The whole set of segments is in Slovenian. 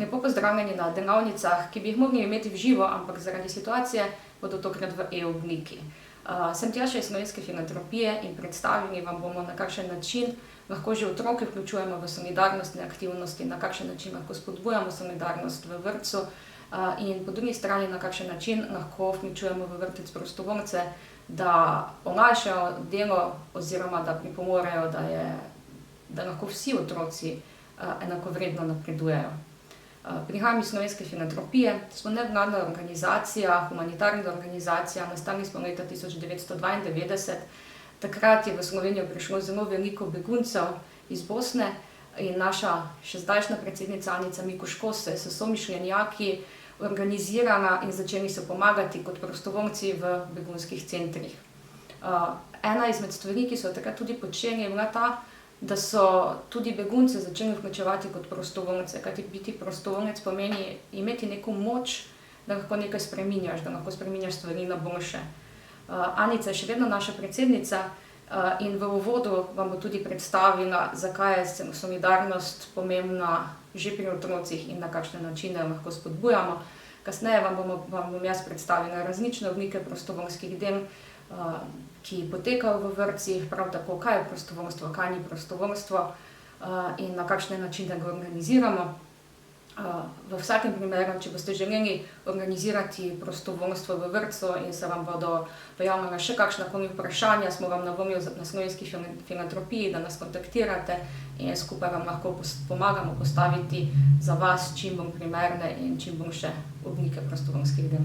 Lepo pozdravljeni na delavnicah, ki bi jih mogli imeti v živo, ampak zaradi situacije bodo tokrat v e-obliki. Sem Tjaša iz Slovenske filantropije in predstavili vam bomo, na kakšen način lahko že otroke vključujemo v solidarnostne aktivnosti, na kakšen način lahko spodbujamo solidarnost v vrtcu in po drugi strani, na kakšen način lahko vključujemo v vrtec prostovoljce, da olajšajo delo oziroma da pripomorejo, da lahko vsi otroci enakovredno napredujejo. Prihajam iz Slovenske filantropije, smo nevladna organizacija, humanitarna organizacija, nastali smo leta 1992. Takrat je v Slovenijo prišlo zelo veliko beguncev iz Bosne in naša še zdajšnja predsednica Anica Mikuš-Kos se je s somišljenjaki organizirala in začeli so pomagati kot prostovoljci v begunskih centrih. Ena izmed stvari, ki so takrat tudi počeli, je bila ta, da so tudi begunce začeli vključevati kot prostovoljce, kajti biti prostovoljec pomeni imeti neko moč, da lahko nekaj spreminjaš, da lahko spreminjaš stvari na boljše. Anica je še vedno naša predsednica in v uvodu vam bo tudi predstavila, zakaj je solidarnost pomembna že pri otrocih in na kakšne načine lahko spodbujamo. Kasneje vam bom jaz predstavila različne oblike prostovoljskih del, ki potekajo v vrtcih, prav tako, kaj je prostovoljstvo, kaj ni prostovoljstvo in na kakšne načine ga organiziramo. V vsakem primeru, če boste želeli organizirati prostovoljstvo v vrtcu in se vam bodo pojavljala še kakšna vprašanja, smo vam na voljo na Slovenski filantropiji, da nas kontaktirate in skupaj vam lahko pomagamo postaviti za vas čim bolj primerne in čim boljše oblike prostovoljskih del.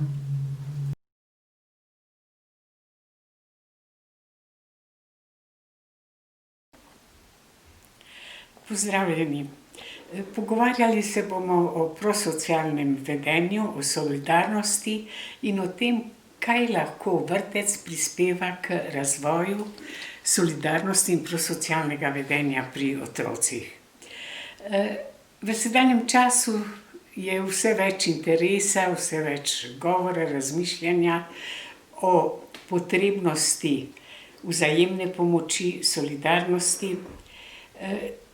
Pozdravljeni. Pogovarjali se bomo o prosocialnem vedenju, o solidarnosti in o tem, kaj lahko vrtec prispeva k razvoju solidarnosti in prosocialnega vedenja pri otrocih. V sedanjem času je vse več interesa, vse več govora, razmišljanja o potrebnosti vzajemne pomoči, solidarnosti.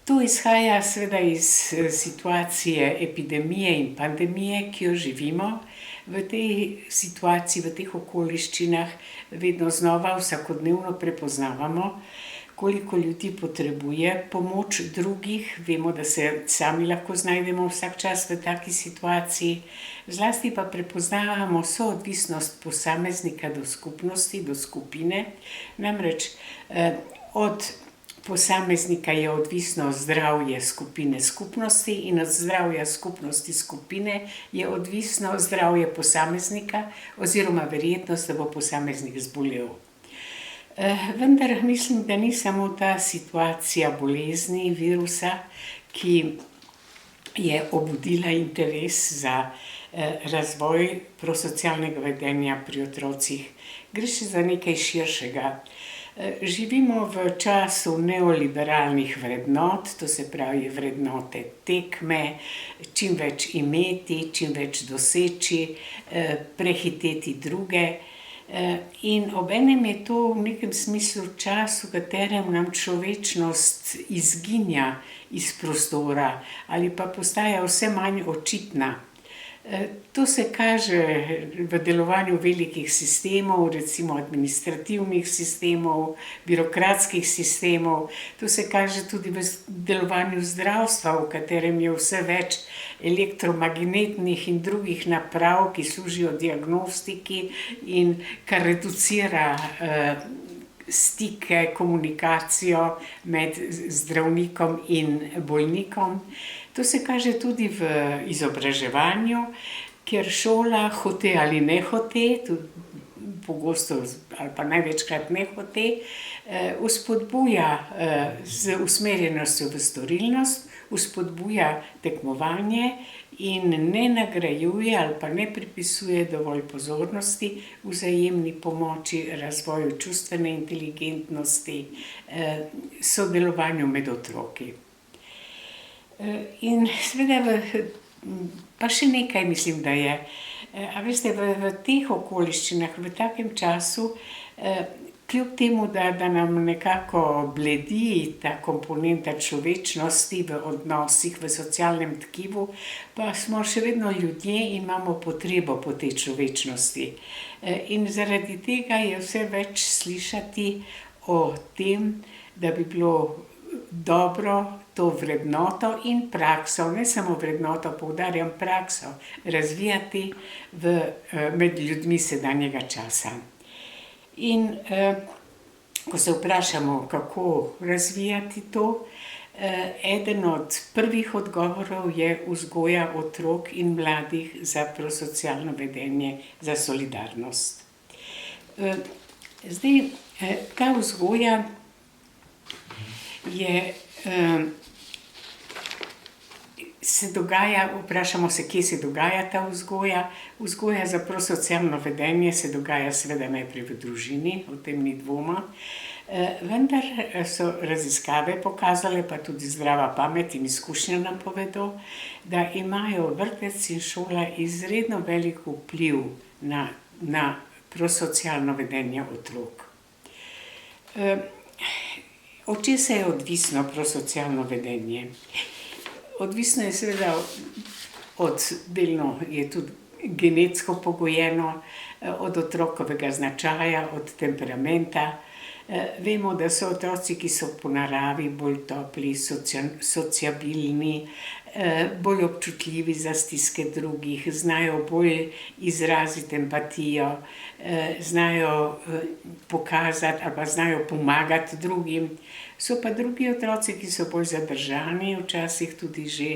To izhaja seveda iz situacije epidemije in pandemije, ki jo živimo. V tej situaciji, v teh okoliščinah vedno znova vsakodnevno prepoznavamo, koliko ljudi potrebuje pomoč drugih. Vemo, da se sami lahko znajdemo vsak čas v taki situaciji. Zlasti pa prepoznavamo soodvisnost posameznika do skupnosti, do skupine. Namreč od posameznika je odvisno zdravje skupine skupnosti in od zdravja skupnosti skupine je odvisno zdravje posameznika oziroma verjetnost, da bo posameznik zbolel. Vendar mislim, da ni samo ta situacija bolezni, virusa, ki je obudila interes za razvoj prosocialnega vedenja pri otrocih. Gre še za nekaj širšega. Živimo v času neoliberalnih vrednot, to se pravi vrednote tekme, čim več imeti, čim več doseči, prehiteti druge. In obenem je to v nekem smislu čas, v katerem nam človečnost izginja iz prostora ali pa postaja vse manj očitna. To se kaže v delovanju velikih sistemov, recimo administrativnih sistemov, birokratskih sistemov. To se kaže tudi v delovanju zdravstva, v katerem je vse več elektromagnetnih in drugih naprav, ki služijo diagnostiki in kar reducira stike, komunikacijo med zdravnikom in bolnikom. To se kaže tudi v izobraževanju, kjer šola hote ali nehote, pogosto ali pa največkrat nehote, vzpodbuja z usmerjenostjo v storilnost, vzpodbuja tekmovanje in ne nagrajuje ali pa ne pripisuje dovolj pozornosti vzajemni pomoči, razvoju čustvene inteligentnosti, sodelovanju med otroki. In seveda, pa še nekaj mislim, da je. A veste, v teh okoliščinah, v takem času, kljub temu, da nam nekako bledi ta komponenta človečnosti v odnosih, v socialnem tkivu, pa smo še vedno ljudje in imamo potrebo po tej človečnosti. In zaradi tega je vse več slišati o tem, da bi bilo dobro to vrednoto in prakso, ne samo vrednoto, poudarjam prakso, razvijati med ljudmi sedanjega časa. In ko se vprašamo, kako razvijati to, eden od prvih odgovorov je vzgoja otrok in mladih za prosocialno vedenje, za solidarnost. Zdaj, ta vzgoja se dogaja, vprašamo se, kje se dogaja ta vzgoja. Vzgoja za prosocialno vedenje se dogaja seveda najprej v družini, o tem ni dvoma. Vendar so raziskave pokazale, pa tudi zdrava pamet in izkušnja nam povedo, da imajo vrtec in šola izredno velik vpliv na prosocialno vedenje otrok. Od česa je odvisno prosocialno vedenje? Odvisno je seveda delno je tudi genetsko pogojeno, od otrokovega značaja, od temperamenta. Vemo, da so otroci, ki so po naravi bolj topli, sociabilni, bolj občutljivi za stiske drugih, znajo bolj izraziti empatijo, znajo pokazati ali pa znajo pomagati drugim. So pa drugi otroci, ki so bolj zadržani, včasih tudi že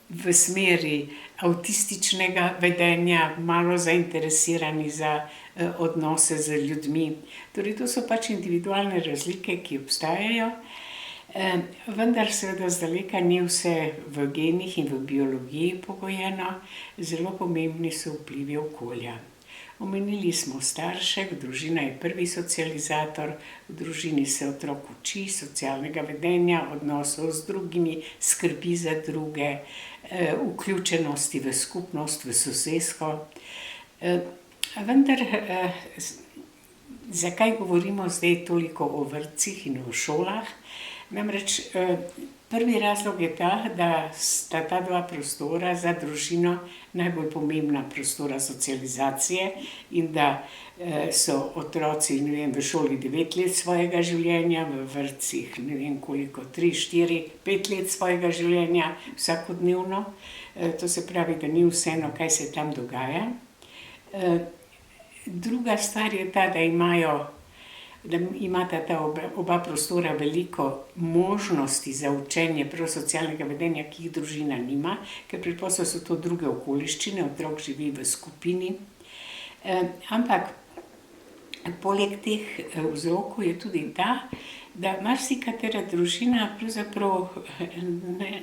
v smeri avtističnega vedenja, malo zainteresirani za odnose z ljudmi. Torej, to so pač individualne razlike, ki obstajajo, vendar seveda zdaleka ni vse v genih in v biologiji pogojeno, zelo pomembni so vplivi okolja. Omenili smo starše, družina je prvi socializator, v družini se otrok uči socialnega vedenja, odnosov z drugimi, skrbi za druge, vključenosti v skupnost, v sosesko. Vendar, zakaj govorimo zdaj toliko o vrtcih in o šolah? Namreč prvi razlog je ta, da sta ta dva prostora za družino najbolj pomembna prostora socializacije in da so otroci, v šoli 9 let svojega življenja, v vrtcih ne vem koliko, 3, 4, 5 let svojega življenja vsakodnevno. To se pravi, da ni vseeno, kaj se tam dogaja. Druga stvar je ta, da imata ta oba prostora veliko možnosti za učenje prosocialnega vedenja, ki jih družina nima, ker preprosto so to druge okoliščine, otrok živi v skupini. Ampak poleg teh vzrokov je tudi ta, da marsikatera družina pravzaprav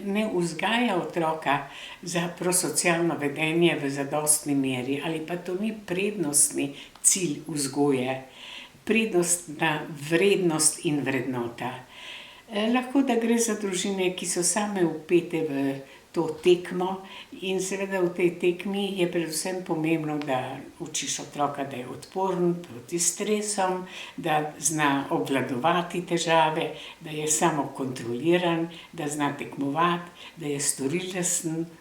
ne vzgaja otroka za prosocialno vedenje v zadostni meri, ali pa to ni prednostni cilj vzgoje. Prednostna vrednost in vrednota. Lahko da gre za družine, ki so same vpete v to tekmo in seveda v tej tekmi je predvsem pomembno, da učiš otroka, da je odporen proti stresom, da zna obvladovati težave, da je samokontroliran, da zna tekmovati, da je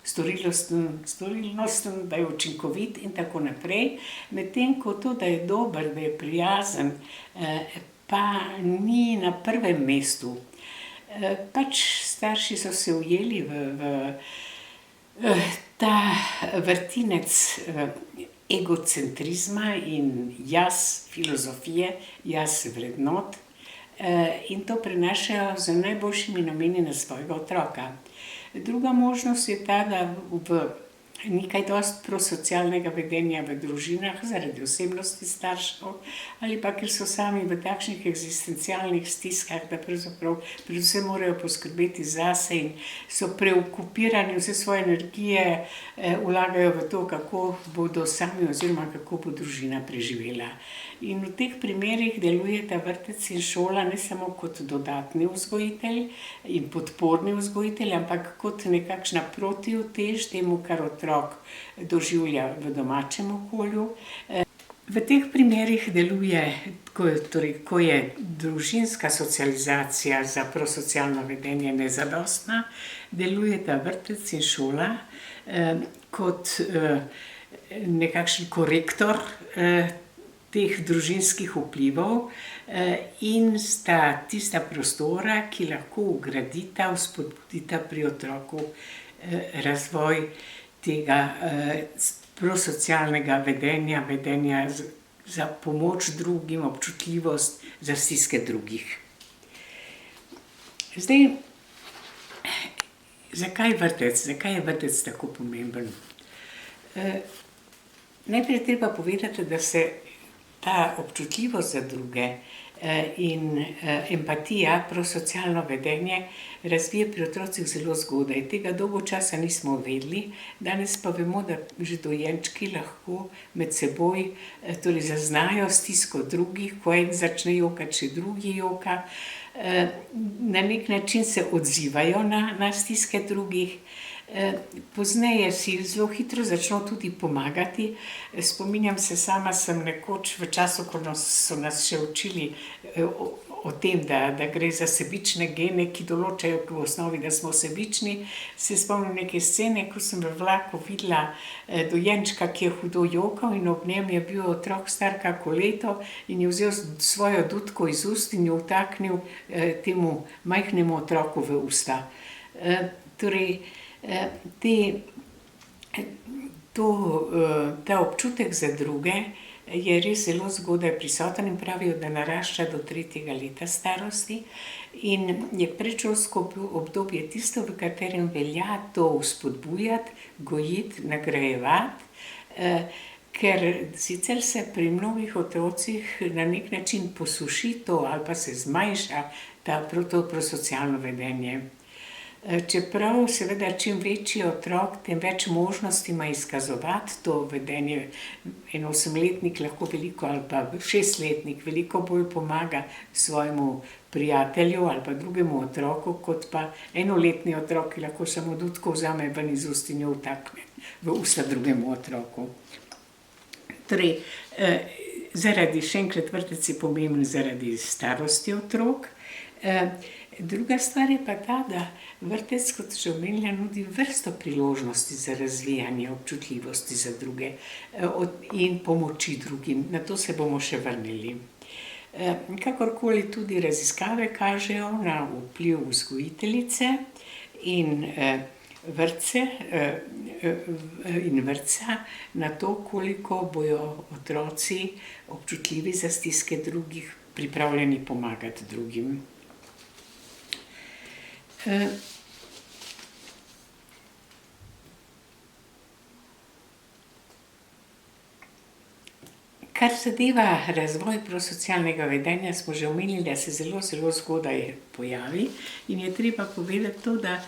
storilnosten, da je učinkovit in tako naprej. Medtem ko to, da je dober, da je prijazen, pa ni na prvem mestu. Pač starši so se ujeli v ta vrtinec egocentrizma in jaz filozofije, jaz vrednot in to prenašajo z najboljšimi nameni na svojega otroka. Druga možnost je ta, da ni kaj dosti prosocialnega vedenja v družinah zaradi osebnosti staršev ali pa ker so sami v takšnih eksistencialnih stiskah, da pravzaprav predvsem morajo poskrbeti zase in so preokupirani, vse svoje energije vlagajo v to, kako bodo sami oziroma kako bo družina preživela. In v teh primerih delujeta vrtec in šola ne samo kot dodatni vzgojitelj in podporni vzgojitelj, ampak kot nekakšna protiutež temu, kar otrok doživlja v domačem okolju. V teh primerih deluje, ko je družinska socializacija za prosocialno vedenje nezadostna, delujeta vrtec in šola, kot, nekakšen korektor, teh družinskih vplivov, in sta tista prostora, ki lahko vgradita, vzpodbudita pri otroku, razvoj tega, prosocialnega vedenja, vedenja za pomoč drugim, občutljivost za stiske drugih. Zdaj, zakaj vrtec? Zakaj je vrtec tako pomemben? Najprej je treba povedati, da se ta občutljivost za druge, in, empatija, prosocialno vedenje razvije pri otrocih zelo zgodaj. Tega dolgo časa nismo vedeli, danes pa vemo, da že dojenčki lahko med seboj, torej zaznajo stisko drugih, ko en začne jokati, še drugi joka. Na neki način se odzivajo na stiske drugih. Pozneje si zelo hitro začno tudi pomagati. Spominjam se, sama sem nekoč v času, ko so nas še učili, o tem, da gre za sebične gene, ki določajo v osnovi, da smo sebični. Se spomnim neke scene, ko sem v vlaku videla, dojenčka, ki je hudo jokal, in ob njem je bil otrok star kako leto in je vzel svojo dudko iz ust in jo vtaknil, temu majhnemu otroku v usta. Torej, ta občutek za druge je res zelo zgodaj prisoten in pravijo, da narašča do 3. leta starosti. In je predšolsko obdobje tisto, v katerem velja to vzpodbujati, gojiti, nagrajevati, ker sicer se pri mnogih otrocih na neki način posuši to ali pa se zmanjša to prosocialno vedenje. Čeprav seveda čim večji otrok, tem več možnosti ima izkazovati to vedenje. En 8-letnik lahko veliko, ali pa 6-letnik veliko bolj pomaga svojemu prijatelju ali pa drugemu otroku, kot pa enoletni otrok, ki lahko samo dudko vzame ven iz ust in jo vtakne v usta drugemu otroku. Torej, še enkrat, vrtec je pomemben zaradi starosti otrok. Druga stvar je pa ta, da vrtec, kot že omenila, nudi vrsto priložnosti za razvijanje občutljivosti za druge, in pomoči drugim. Na to se bomo še vrnili. Kakorkoli tudi raziskave kažejo na vpliv vzgojiteljice in, vrtca na to, koliko bojo otroci občutljivi za stiske drugih, pripravljeni pomagati drugim. Kar zadeva razvoj prosocialnega vedenja, smo že omenili, da se zelo, zelo zgodaj pojavi, in je treba povedati to, da,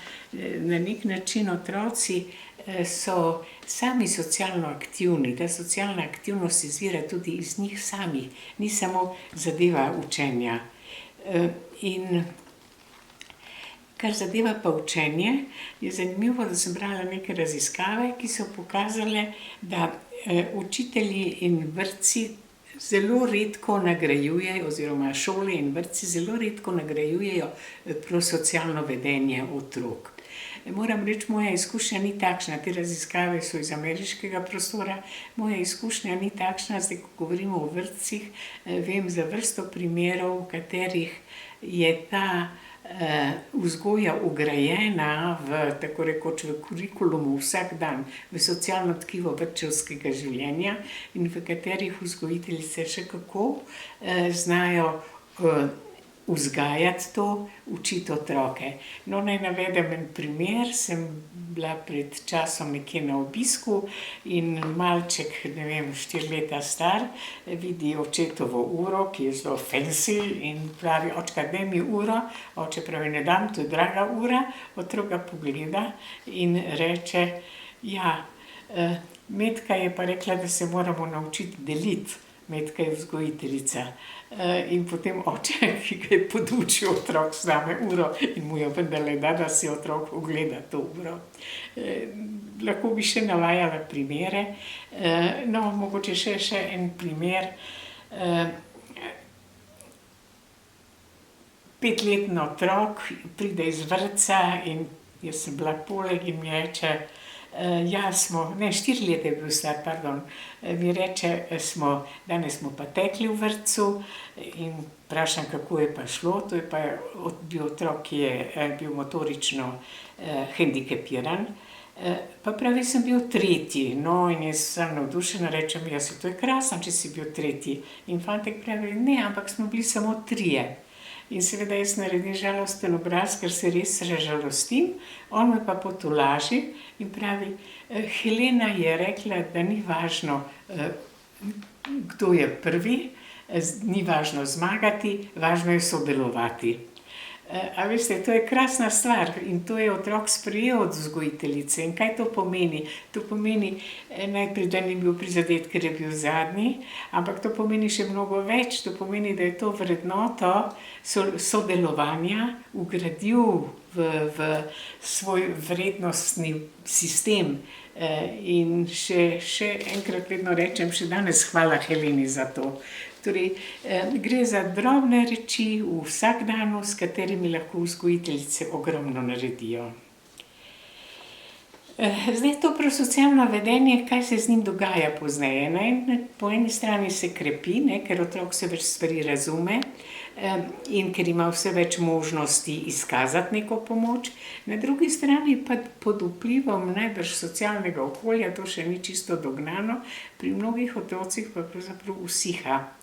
na neki način otroci, so sami socialno aktivni, ta socialna aktivnost izvira tudi iz njih samih, ni samo zadeva učenja. In kar zadeva pa učenje, je zanimivo, da sem brala neke raziskave, ki so pokazale, da, učitelji in vrtci zelo redko nagrajujejo, oziroma šole in vrtci zelo redko nagrajujejo prosocialno vedenje otrok. Moram reči, moja izkušnja ni takšna, te raziskave so iz ameriškega prostora, moja izkušnja ni takšna, zdaj, ko govorimo o vrtcih, vem za vrsto primerov, v katerih je ta, vzgoja vgrajena v, tako rekoč, v kurikulumu vsak dan, v socialno tkivo vrtčevskega življenja, in v katerih vzgojiteljice še kako, znajo, vzgajati to, učiti otroke. No, naj navedem en primer. Sem bila pred časom nekje na obisku in malček, 4 leta star, vidi očetovo uro, ki je zelo fancy, in pravi: "Očka, daj mi uro." Oče pravi: "Ne dam, to je draga ura." Otrok ga pogleda in reče: "Ja, Metka je pa rekla, da se moramo naučiti deliti." Metka je vzgojiteljica. In potem oče, ki ga je podučil otrok, vzame uro in mu jo vendarle da si otrok ogleda to uro. Lahko bi še navajala primere. No, mogoče še en primer. 5-letni otrok pride iz vrtca in jaz sem bila poleg in mi reče, 4 leta je bil star, pardon, mi reče, danes smo pa tekli v vrtcu in vprašam, kako je pa šlo. To je pa bil otrok, ki je bil motorično hendikepiran. Pa pravi, sem bil tretji. No, in jaz sem navdušena, rečem, to je krasno, če si bil tretji. In fantek pravi, ne, ampak smo bili samo 3. In seveda jaz naredim žalosten obraz, ker se res žalostim. On me pa potolaži in pravi, Helena je rekla, da ni važno, kdo je prvi, ni važno zmagati, važno je sodelovati. A veste, to je krasna stvar in to je otrok sprejel od vzgojiteljice. In kaj to pomeni? To pomeni najprej, da ni bil prizadet, ker je bil zadnji, ampak to pomeni še mnogo več. To pomeni, da je to vrednoto sodelovanja vgradil v svoj vrednostni sistem. In še enkrat vedno rečem, še danes hvala Heleni za to. Torej, gre za drobne reči v vsakdanu, s katerimi lahko vzgojiteljice ogromno naredijo. Zdaj to prosocialno vedenje, kaj se z njim dogaja pozneje? Po eni strani se krepi, ker otrok vse več stvari razume in ker ima vse več možnosti izkazati neko pomoč. Na drugi strani pa pod vplivom najbrž socialnega okolja, to še ni čisto dognano, pri mnogih otrocih pa pravzaprav usiha.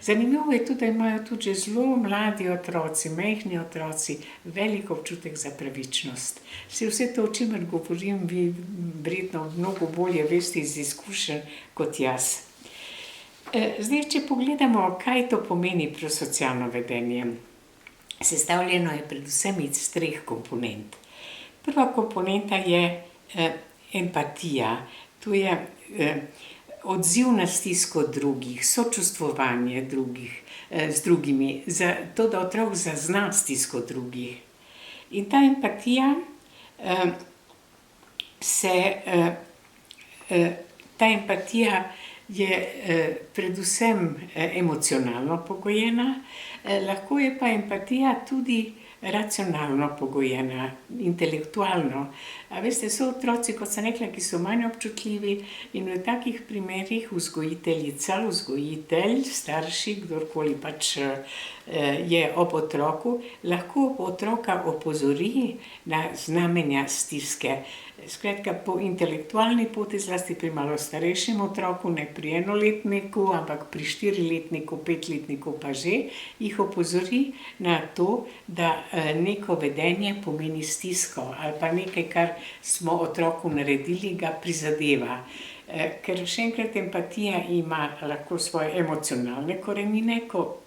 Zanimivo je tudi, da imajo tudi že zelo mladi otroci, majhni otroci, velik občutek za pravičnost. Vse to, o čemer govorim, vi verjetno mnogo bolje veste iz izkušenj kot jaz. Zdaj, če pogledamo, kaj to pomeni prosocialno vedenje. Sestavljeno je predvsem iz 3 komponent. Prva komponenta je empatija. To je odziv na stisko drugih, sočustvovanje z drugimi, to, da otrok zazna stisko drugih. In ta empatija je predvsem emocionalno pogojena, lahko je pa empatija tudi racionalno pogojena, intelektualno. A veste, so otroci, kot sem rekla, ki so manj občutljivi in v takih primerih vzgojiteljica, vzgojitelj, starši, kdorkoli pač je ob otroku, lahko otroka opozori na znamenja stiske. Skratka, po intelektualni poti, zlasti pri malo starejšem otroku, ne pri 1-letniku, ampak pri 4-letniku, 5-letniku pa že, jih opozori na to, da neko vedenje pomeni stisko ali pa nekaj, kar smo otroku naredili, ga prizadeva. Ker še enkrat empatija ima lahko svoje emocionalne korenine, ko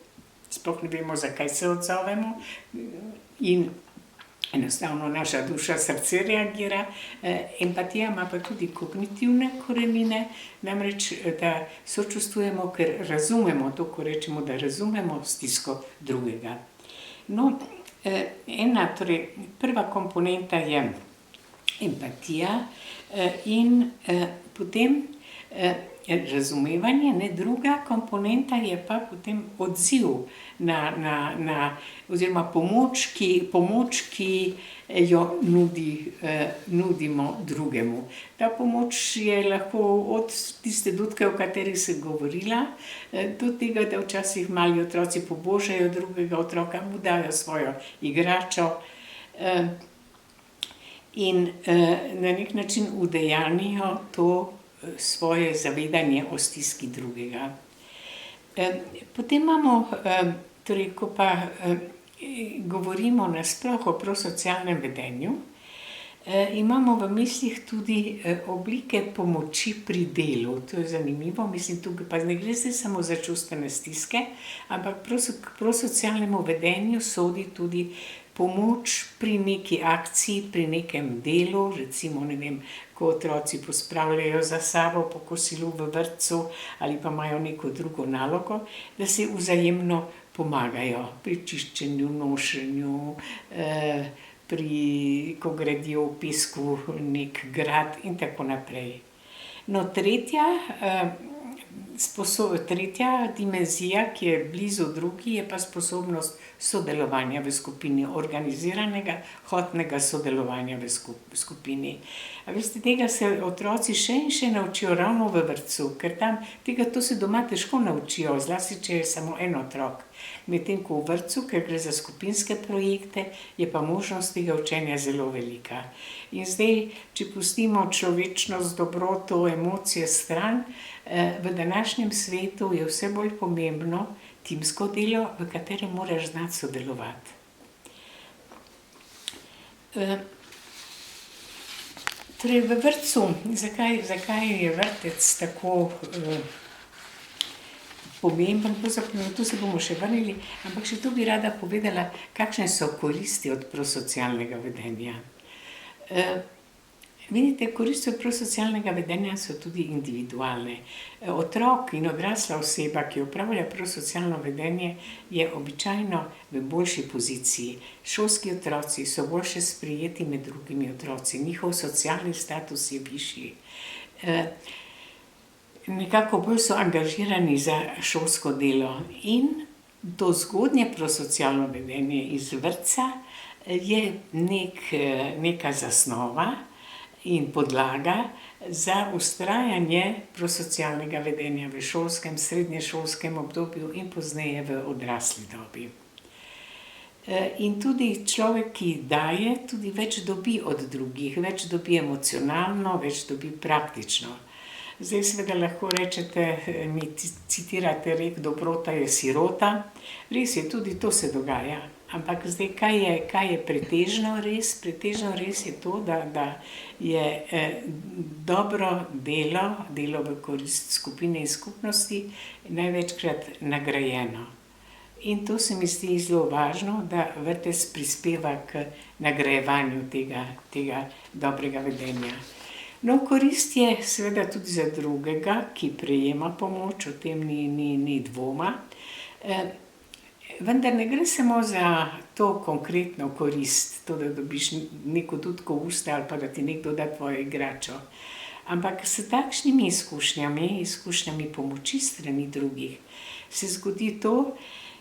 sploh ne vemo, zakaj se odzovemo in enostavno naša duša, srce reagira. Empatija ima pa tudi kognitivne korenine, namreč, da sočustvujemo, ker razumemo to, ko rečemo, da razumemo stisko drugega. No, torej, prva komponenta je empatija in potem razumevanje, druga komponenta je pa potem odziv oziroma pomoč, ki jo nudimo drugemu. Ta pomoč je lahko od tiste dudke, o kateri sem govorila, do tega, da včasih mali otroci pobožajo drugega otroka, mu dajo svojo igračo in na nek način udejanijo to svoje zavedanje o stiski drugega. Potem imamo, torej, ko pa govorimo nasploh o prosocialnem vedenju, imamo v mislih tudi oblike pomoči pri delu. To je zanimivo, mislim, tukaj pa ne gre samo za čustvene stiske, ampak k prosocialnemu vedenju sodi tudi pomoč pri neki akciji, pri nekem delu, recimo, ne vem, ko otroci pospravljajo za sabo po kosilu v vrtcu ali pa imajo neko drugo nalogo, da si vzajemno pomagajo pri čiščenju, nošenju, ko gradijo v pesku neki grad in tako naprej. No, tretja dimenzija, ki je blizu drugi, je pa sposobnost sodelovanja v skupini, organiziranega, hotnega sodelovanja v skupini. A veste, tega se otroci še in še naučijo ravno v vrtcu, ker tam to se doma težko naučijo, zlasti če je samo en otrok. Medtem ko v vrtcu, ker gre za skupinske projekte, je pa možnost tega učenja zelo velika. In zdaj, če pustimo človečnost, dobroto, emocije stran, v današnjem svetu je vse bolj pomembno timsko delo, v katerem moraš znati sodelovati. Torej, v vrtcu, zakaj je vrtec tako pomemben, tu se bomo še vrnili, ampak še tu bi rada povedala, kakšne so koristi od prosocialnega vedenja. Vidite, koristi od prosocialnega vedenja so tudi individualne. Otrok in odrasla oseba, ki opravlja prosocialno vedenje, je običajno v boljši poziciji. Šolski otroci so boljše sprejeti med drugimi otroci, njihov socialni status je višji. Nekako bolj so angažirani za šolsko delo in to zgodnje prosocialno vedenje iz vrtca je neka zasnova in podlaga za vztrajanje prosocialnega vedenja v šolskem, srednješolskem obdobju in pozneje v odrasli dobi. In tudi človek, ki daje, tudi več dobi od drugih, več dobi emocionalno, več dobi praktično. Zdaj seveda lahko rečete, mi citirate rek, dobrota je sirota. Res je, tudi to se dogaja. Ampak zdaj, kaj je pretežno res? Pretežno res je to, da je dobro delo v korist skupine in skupnosti največkrat nagrajeno. In to se mi zdi zelo važno, da vrtec prispeva k nagrajevanju tega dobrega vedenja. No, korist je seveda tudi za drugega, ki prejema pomoč, o tem ni dvoma. Vendar ne gre samo za to konkretno korist, to, da dobiš neko dutko v usta ali pa da ti nekdo da tvojo igračo. Ampak s takšnimi izkušnjami pomoči strani drugih, se zgodi to,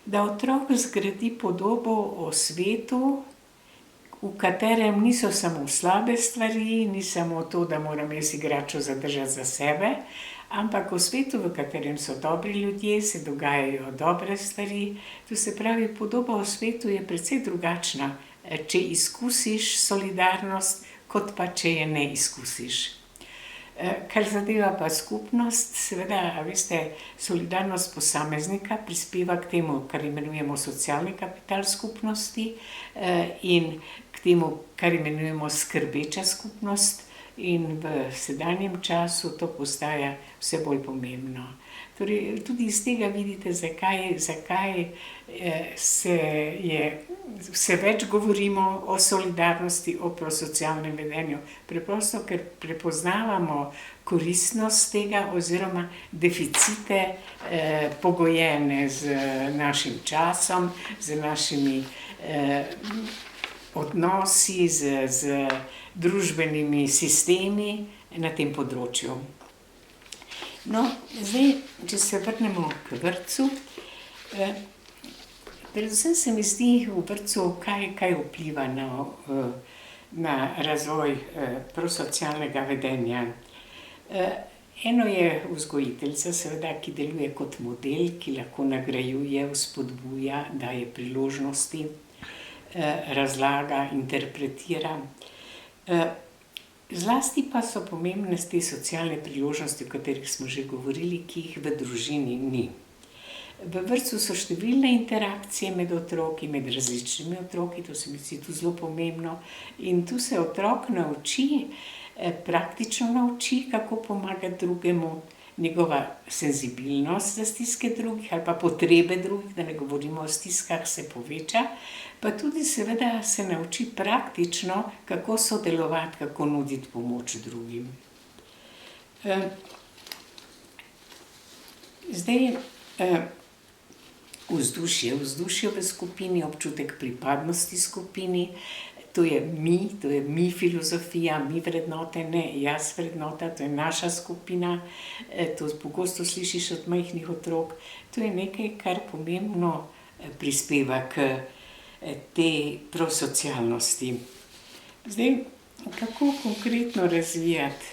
da otrok zgradi podobo o svetu, v katerem niso samo slabe stvari, ni samo to, da moram jaz igračo zadržati za sebe, ampak v svetu, v katerem so dobri ljudje, se dogajajo dobre stvari. To se pravi, podoba o svetu je precej drugačna, če izkusiš solidarnost, kot pa če je ne izkusiš. Kar zadeva pa skupnost, seveda, veste, solidarnost posameznika prispeva k temu, kar imenujemo socialni kapital skupnosti, in k temu, kar imenujemo skrbeča skupnost, in v sedanjem času to postaja vse bolj pomembno. Torej, tudi iz tega vidite, zakaj vse več govorimo o solidarnosti, o prosocialnem vedenju. Preprosto, ker prepoznavamo koristnost tega oziroma deficite, pogojene z našim časom, z našimi odnosi, z družbenimi sistemi na tem področju. No, zdaj, če se vrnemo k vrtcu, predvsem se mi zdi v vrtcu, kaj vpliva na razvoj prosocialnega vedenja. Eno je vzgojiteljica, seveda, ki deluje kot model, ki lahko nagrajuje, vzpodbuja, daje priložnosti, razlaga, interpretira. Zlasti pa so pomembne te socialne priložnosti, o katerih smo že govorili, ki jih v družini ni. V vrtcu so številne interakcije med otroki, med različnimi otroki, to se mi zdi tu zelo pomembno. In tu se otrok praktično nauči, kako pomagati drugemu, njegova senzibilnost za stiske drugih ali pa potrebe drugih, da ne govorimo o stiskah, se poveča, pa tudi seveda se nauči praktično, kako sodelovati, kako nuditi pomoč drugim. Zdaj, vzdušje v skupini, občutek pripadnosti skupini, to je mi filozofija, mi vrednote, ne jaz vrednota, to je naša skupina, to pogosto slišiš od majhnih otrok. To je nekaj, kar pomembno prispeva k tej prosocialnosti. Zdaj, kako konkretno razvijati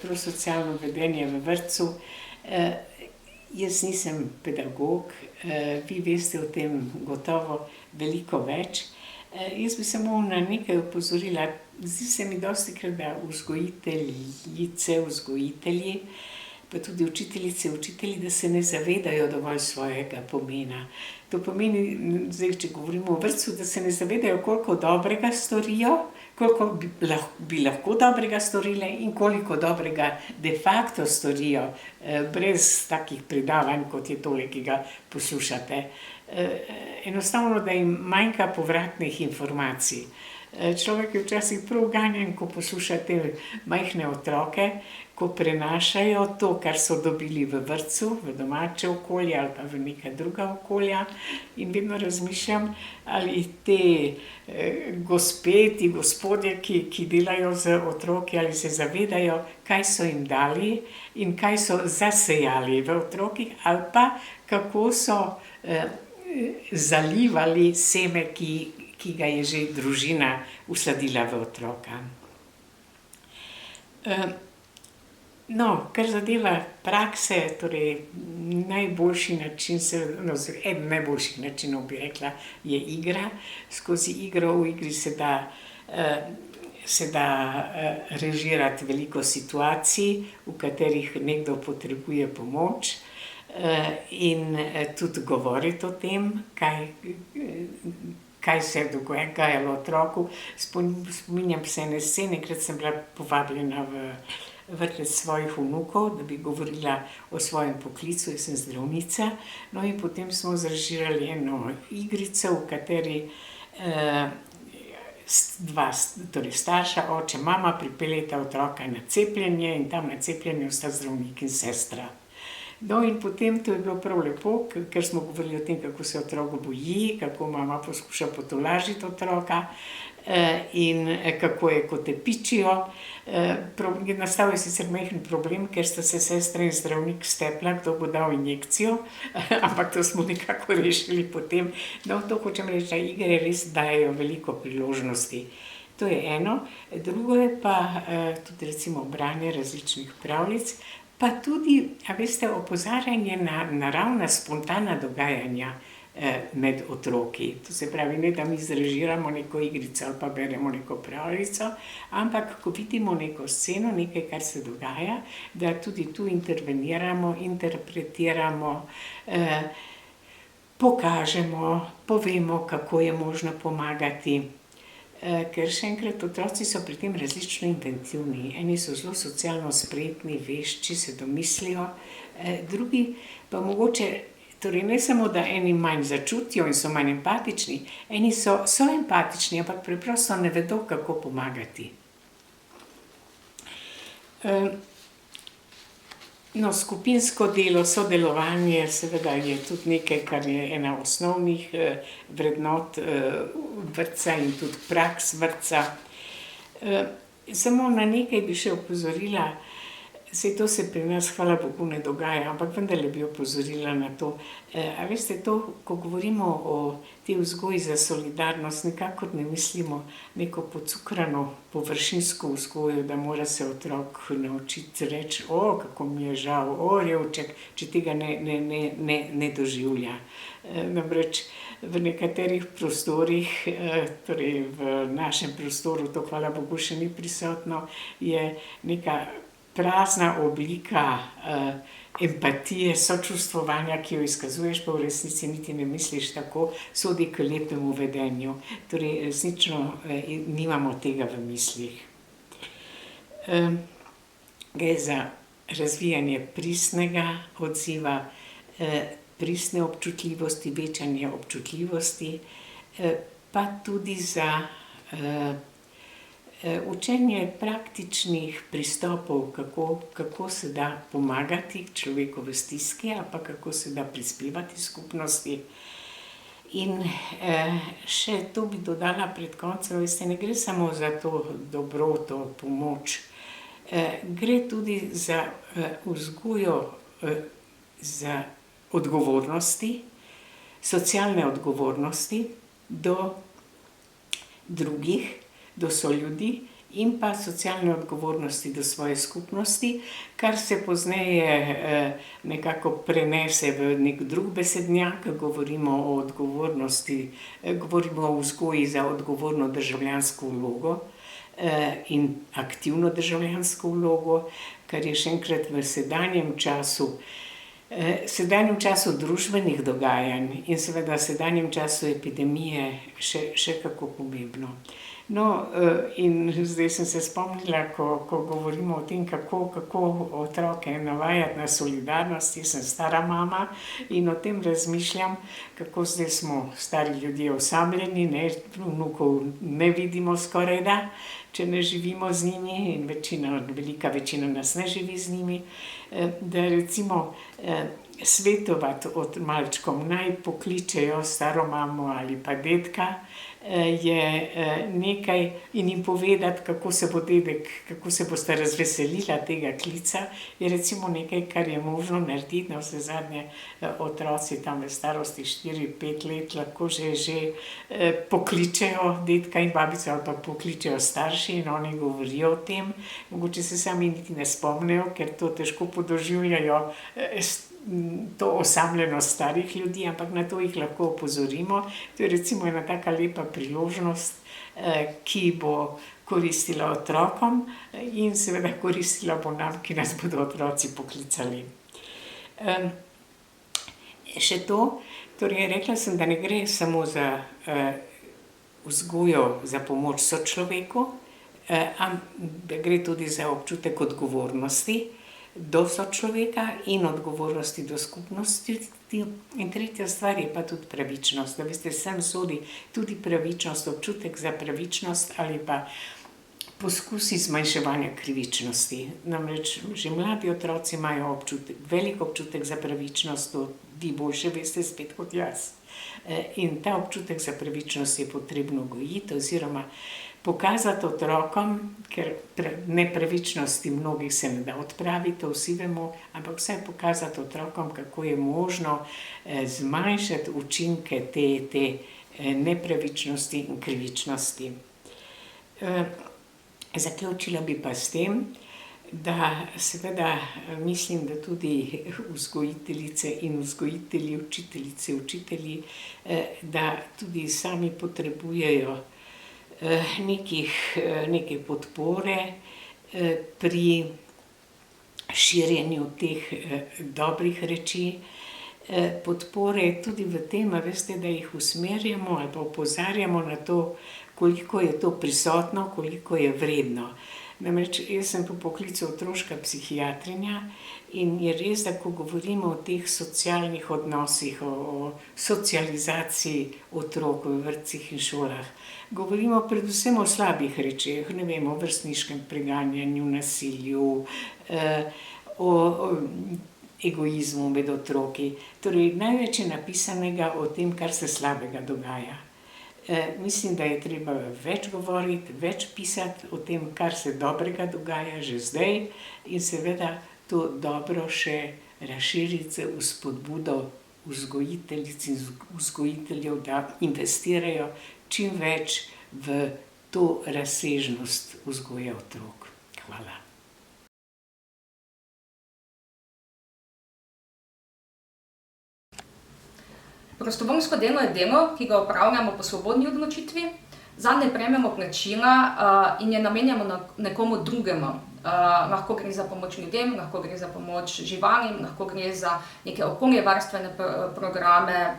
prosocialno vedenje v vrtcu? Jaz nisem pedagog, vi veste o tem gotovo veliko več. Jaz bi samo na nekaj opozorila. Zdi se mi dostikrat, da vzgojiteljice, vzgojitelji, pa tudi učiteljice, učitelji, da se ne zavedajo dovolj svojega pomena. To pomeni, zdaj, če govorimo o vrtcu, da se ne zavedajo, koliko dobrega storijo, koliko bi lahko dobrega storile in koliko dobrega de facto storijo, brez takih predavanj, kot je tole, ki ga poslušate. Enostavno, da jim manjka povratnih informacij. Človek je včasih prav ganjen, ko posluša te majhne otroke, ko prenašajo to, kar so dobili v vrtcu, v domače okolje ali pa v neka druga okolja, in vedno razmišljam, ali te gospe, ti gospodje, ki delajo z otroki, ali se zavedajo, kaj so jim dali in kaj so zasejali v otrocih, ali pa kako so zalivali seme, ki ga je že družina vsadila v otroka. No, kar zadeva prakse, torej najboljši način, eden najboljših načinov, bi rekla, je igra. Skozi igro, v igri se da režirati veliko situacij, v katerih nekdo potrebuje pomoč, in tudi govoriti o tem, kaj se je dogajalo otroku. Spominjam se ene scene, enkrat sem bila povabljena v vrtec svojih vnukov, da bi govorila o svojem poklicu, jaz sem zdravnica. No, in potem smo zrežirali eno igrico, v kateri dva, torej starša, oče, mama, pripeljeta otroka na cepljenje in tam na cepljenju sta zdravnik in sestra. No, in potem to je bilo prav lepo, ker smo govorili o tem, kako se otrok boji, kako mama poskuša potolažiti otroka, in kako je, ko te pičijo. Nastal je sicer majhen problem, ker sta se sestra in zdravnik stepla, kdo bo dal injekcijo, ampak to smo nekako rešili potem. No, to hočem reči, da igre res dajejo veliko priložnosti. To je eno. Drugo je pa tudi recimo branje različnih pravljic, pa tudi, a veste, opozarjanje na naravna, spontana dogajanja med otroki. To se pravi, ne da mi zrežiramo neko igrico ali pa beremo neko pravljico, ampak ko vidimo neko sceno, nekaj, kar se dogaja, da tudi tu interveniramo, interpretiramo, pokažemo, povemo, kako je možno pomagati. Ker še enkrat, otroci so pri tem različno inventivni. Eni so zelo socialno spretni, vešči, se domislijo, drugi pa mogoče, torej ne samo, da eni manj začutijo in so manj empatični, eni so empatični, ampak preprosto ne vedo, kako pomagati. No, skupinsko delo, sodelovanje, seveda je tudi nekaj, kar je ena osnovnih vrednot vrtca in tudi praks vrtca. Samo na nekaj bi še opozorila, saj to se pri nas, hvala Bogu, ne dogaja, ampak vendarle bi opozorila na to. A veste, to, ko govorimo o tej vzgoji za solidarnost, nikakor ne mislimo neko pocukrano, površinsko vzgojo, da mora se otrok naučiti reči, kako mi je žal, revček, če tega ne doživlja. Namreč v nekaterih prostorih, torej v našem prostoru, to hvala Bogu še ni prisotno, je neka prazna oblika empatije, sočustvovanja, ki jo izkazuješ, pa v resnici niti ne misliš tako, sodi k lepemu vedenju. Torej, resnično nimamo tega v mislih. Gre za razvijanje pristnega odziva, pristne občutljivosti, večanje občutljivosti, pa tudi za učenje praktičnih pristopov, kako se da pomagati človeku v stiski ali pa kako se da prispevati skupnosti. In še to bi dodala pred koncem, veste, ne gre samo za to dobroto, pomoč, gre tudi za vzgojo za odgovornosti, socialne odgovornosti do drugih, do soljudi in pa socialne odgovornosti do svoje skupnosti, kar se pozneje nekako prenese v nek drug besednjak, govorimo o odgovornosti, govorimo o vzgoji za odgovorno državljansko vlogo in aktivno državljansko vlogo, kar je še enkrat v sedanjem času družbenih dogajanj in seveda v sedanjem času epidemije še kako pomembno. No, in zdaj sem se spomnila, ko govorimo o tem, kako otroke navajati na solidarnost, jaz sem stara mama in o tem razmišljam, kako zdaj smo stari ljudje osamljeni, vnukov ne vidimo skorajda, če ne živimo z njimi in velika večina nas ne živi z njimi, da recimo svetovati od malčkom naj pokličejo staro mamo ali pa dedka, je nekaj in jim povedati, kako se boste razveselila tega klica, je recimo nekaj, kar je možno narediti, navsezadnje otroci tam v starosti 4-5 let lahko že pokličejo dedka in babico ali pa pokličejo starši in oni govorijo o tem, mogoče se sami niti ne spomnijo, ker to težko podoživljajo to osamljenost starih ljudi, ampak na to jih lahko opozorimo. To je recimo ena taka lepa priložnost, ki bo koristila otrokom in seveda koristila bo nam, ki nas bodo otroci poklicali. Še to, torej rekla sem, da ne gre samo za vzgojo, za pomoč sočloveku, da gre tudi za občutek odgovornosti do sočloveka in odgovornosti do skupnosti. In tretja stvar je pa tudi pravičnost, da veste, sem sodi tudi pravičnost, občutek za pravičnost ali pa poskusi zmanjševanja krivičnosti. Namreč že mladi otroci imajo velik občutek za pravičnost, to vi boljše veste spet kot jaz. In ta občutek za pravičnost je potrebno gojiti oziroma pokazati otrokom, ker nepravičnosti mnogih se ne da odpraviti, to vsi vemo, ampak vsaj pokazati otrokom, kako je možno zmanjšati učinke te nepravičnosti in krivičnosti. Zaključila bi pa s tem, da seveda mislim, da tudi vzgojiteljice in vzgojitelji, učiteljice, učitelji, da tudi sami potrebujejo neke podpore pri širjenju teh dobrih reči, podpore tudi v tem, veste, da jih usmerjamo ali pa opozarjamo na to, koliko je to prisotno, koliko je vredno. Namreč jaz sem po poklicu otroška psihiatrinja in je res, da ko govorimo o teh socialnih odnosih, o socializaciji otrok v vrtcih in šolah, govorimo predvsem o slabih rečeh, ne vem, o vrstniškem preganjanju, nasilju, o egoizmu med otroki. Torej, največ je napisanega o tem, kar se slabega dogaja. Mislim, da je treba več govoriti, več pisati o tem, kar se dobrega dogaja že zdaj in seveda to dobro še razširiti z vzpodbudo vzgojiteljic in vzgojiteljev, da investirajo čim več v to razsežnost vzgoje otrok. Hvala. Prostovoljsko delo je delo, ki ga opravljamo po svobodni odločitvi, zanj ne prejmemo plačila in je namenjamo nekomu drugemu. Lahko gre za pomoč ljudem, lahko gre za pomoč živalim, lahko gre za neke okoljevarstvene programe,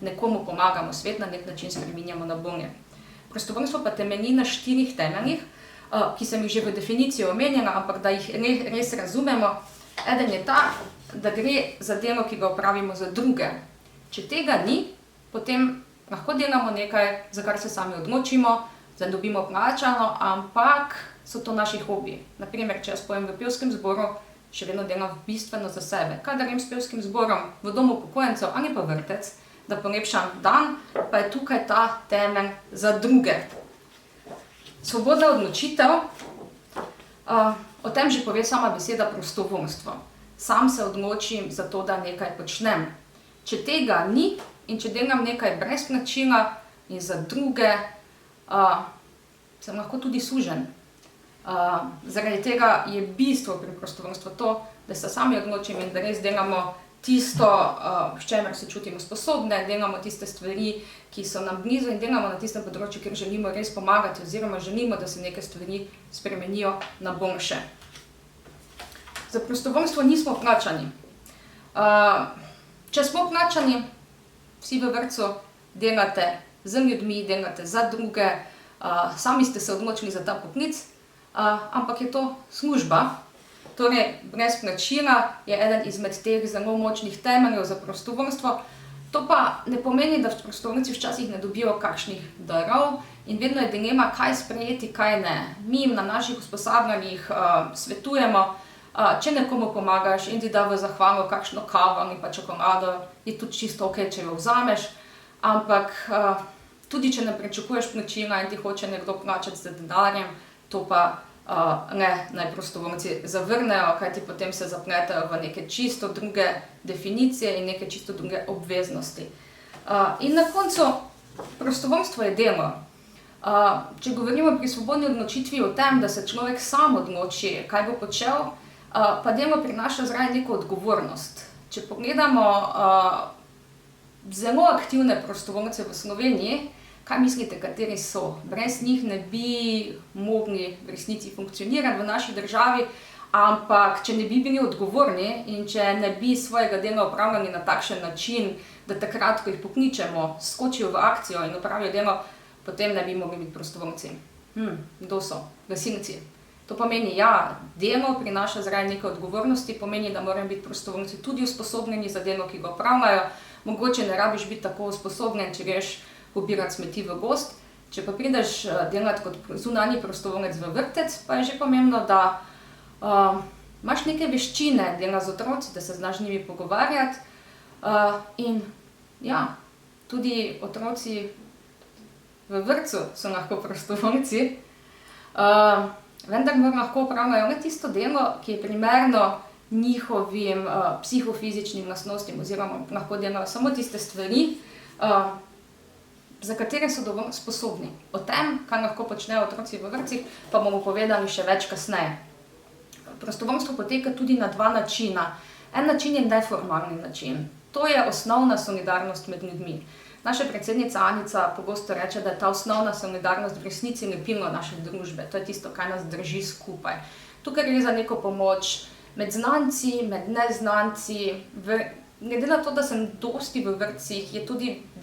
nekomu pomagamo, svet na nek način spreminjamo na bolje. Prostovoljstvo pa temelji na 4 temeljih. ki sem jih že v definiciji omenjala, ampak da jih res razumemo. Eden je ta, da gre za delo, ki ga opravimo za druge. Če tega ni, potem lahko delamo nekaj, za kar se sami odločimo, da dobimo plačano, ampak so to naši hobiji. Naprimer, če jaz pojem v pevskem zboru, še vedno delam bistveno za sebe. Kadar grem s pevskim zborom v dom upokojencev ali pa vrtec, da polepšam dan, pa je tukaj ta temelj za druge. Svobodna odločitev, o tem že pove sama beseda prostovoljstvo. Sam se odločim za to, da nekaj počnem. Če tega ni in če delam nekaj brez plačila in za druge, sem lahko tudi suženj. Zaradi tega je bistvo pri prostovoljstvu to, da se sami odločim in da res delamo tisto, s čemer se čutimo sposobne, delamo tiste stvari, ki so nam blizu in delamo na tistem področju, kjer želimo res pomagati oziroma želimo, da se neke stvari spremenijo na boljše. Za prostovoljstvo nismo plačani. Če smo plačani, vsi v vrtcu delate z ljudmi, delate za druge, sami ste se odločili za ta poklic, ampak je to služba. Torej, brez plačila je eden izmed teh zelo močnih temeljev za prostovoljstvo. To pa ne pomeni, da prostovoljci včasih ne dobijo kakšnih darov in vedno je dilema, kaj sprejeti, kaj ne. Mi jim na naših usposabljanjih svetujemo, če nekomu pomagaš in ti da v zahvalo kakšno kavo ali pa čokolado, je tudi čisto ok, če jo vzameš, ampak tudi če ne pričakuješ plačila in ti hoče nekdo plačati z denarjem, to pa naj prostovoljci zavrnejo, kajti potem se zapletejo v neke čisto druge definicije in neke čisto druge obveznosti. In na koncu, prostovoljstvo je delo. Če govorimo pri svobodni odločitvi o tem, da se človek sam odloči, kaj bo počel, pa delo prinaša zraven neko odgovornost. Če pogledamo zelo aktivne prostovoljce v Sloveniji, kaj mislite, kateri so? Brez njih ne bi mogli v resnici funkcionirati v naši državi, ampak če ne bi bili odgovorni in če ne bi svojega dela opravljali na takšen način, da takrat, ko jih pokličemo, skočijo v akcijo in opravijo delo, potem ne bi mogli biti prostovoljci. Kdo so? Gasilci. To pomeni, ja, delo prinaša zraven neke odgovornosti, pomeni, da morajo biti prostovoljci tudi usposobljeni za delo, ki ga opravljajo. Mogoče ne rabiš biti tako usposobljen, če greš pobirati smeti v gozd. Če pa prideš delati kot zunanji prostovoljec v vrtec, pa je že pomembno, da imaš neke veščine, dela z otroci, da se znaš z njimi pogovarjati. In ja, tudi otroci v vrtcu so lahko prostovoljci, vendar lahko opravljajo le tisto delo, ki je primerno njihovim psihofizičnim lastnostim, oziroma lahko delajo samo tiste stvari, za katere so dovolj sposobni. O tem, kaj lahko počnejo otroci v vrtcih, pa bomo povedali še več kasneje. Prostovoljstvo poteka tudi na dva načina. En način je neformalni način. To je osnovna solidarnost med ljudmi. Naša predsednica Anica pogosto reče, da je ta osnovna solidarnost v resnici lepilo naše družbe. To je tisto, kaj nas drži skupaj. Tukaj gre za neko pomoč med znanci, med neznanci. Glede na to, da sem dosti v vrtcih,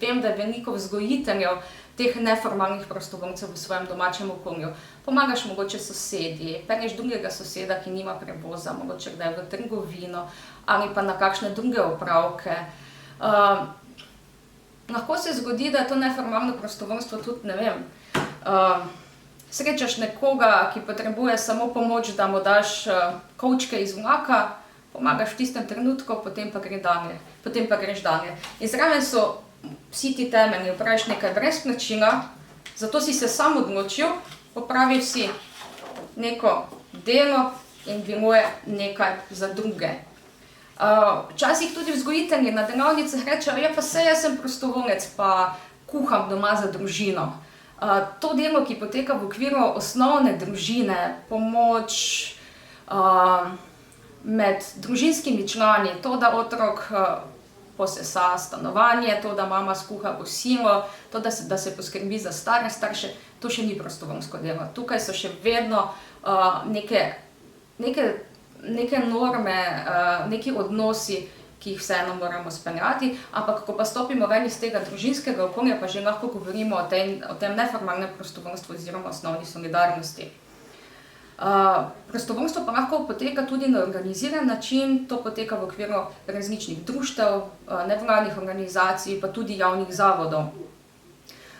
vem, da je veliko vzgojiteljev teh neformalnih prostovoljcev v svojem domačem okolju. Pomagaš mogoče sosedi, pelješ drugega soseda, ki nima prevoza, mogoče kdaj v trgovino ali pa na kakšne druge opravke. Lahko se zgodi, da je to neformalno prostovoljstvo tudi, ne vem, srečaš nekoga, ki potrebuje samo pomoč, da mu daš kovčke iz vlaka, pomagaš v tistem trenutku, potem pa greš dalje. In zraven so vsi ti temelji, opraviš nekaj brez plačila, zato si se sam odločil, opravi si neko delo in bilo je nekaj za druge. Včasih tudi vzgojitelji na delavnicah rečejo, ja pa saj jaz sem prostovoljec, pa kuham doma za družino. To delo, ki poteka v okviru osnovne družine, pomoč med družinskimi člani, to, da otrok posesa stanovanje, to, da mama skuha kosilo, to, da se poskrbi za stare starše, to še ni prostovoljsko delo. Tukaj so še vedno neke norme, neki odnosi, ki jih vseeno moramo speljati, ampak ko pa stopimo ven iz tega družinskega okolja, pa že lahko govorimo o tem neformalnem prostovoljstvu oziroma osnovni solidarnosti. Prostovoljstvo pa lahko poteka tudi na organiziran način, to poteka v okviru različnih društev, nevladnih organizacij, pa tudi javnih zavodov.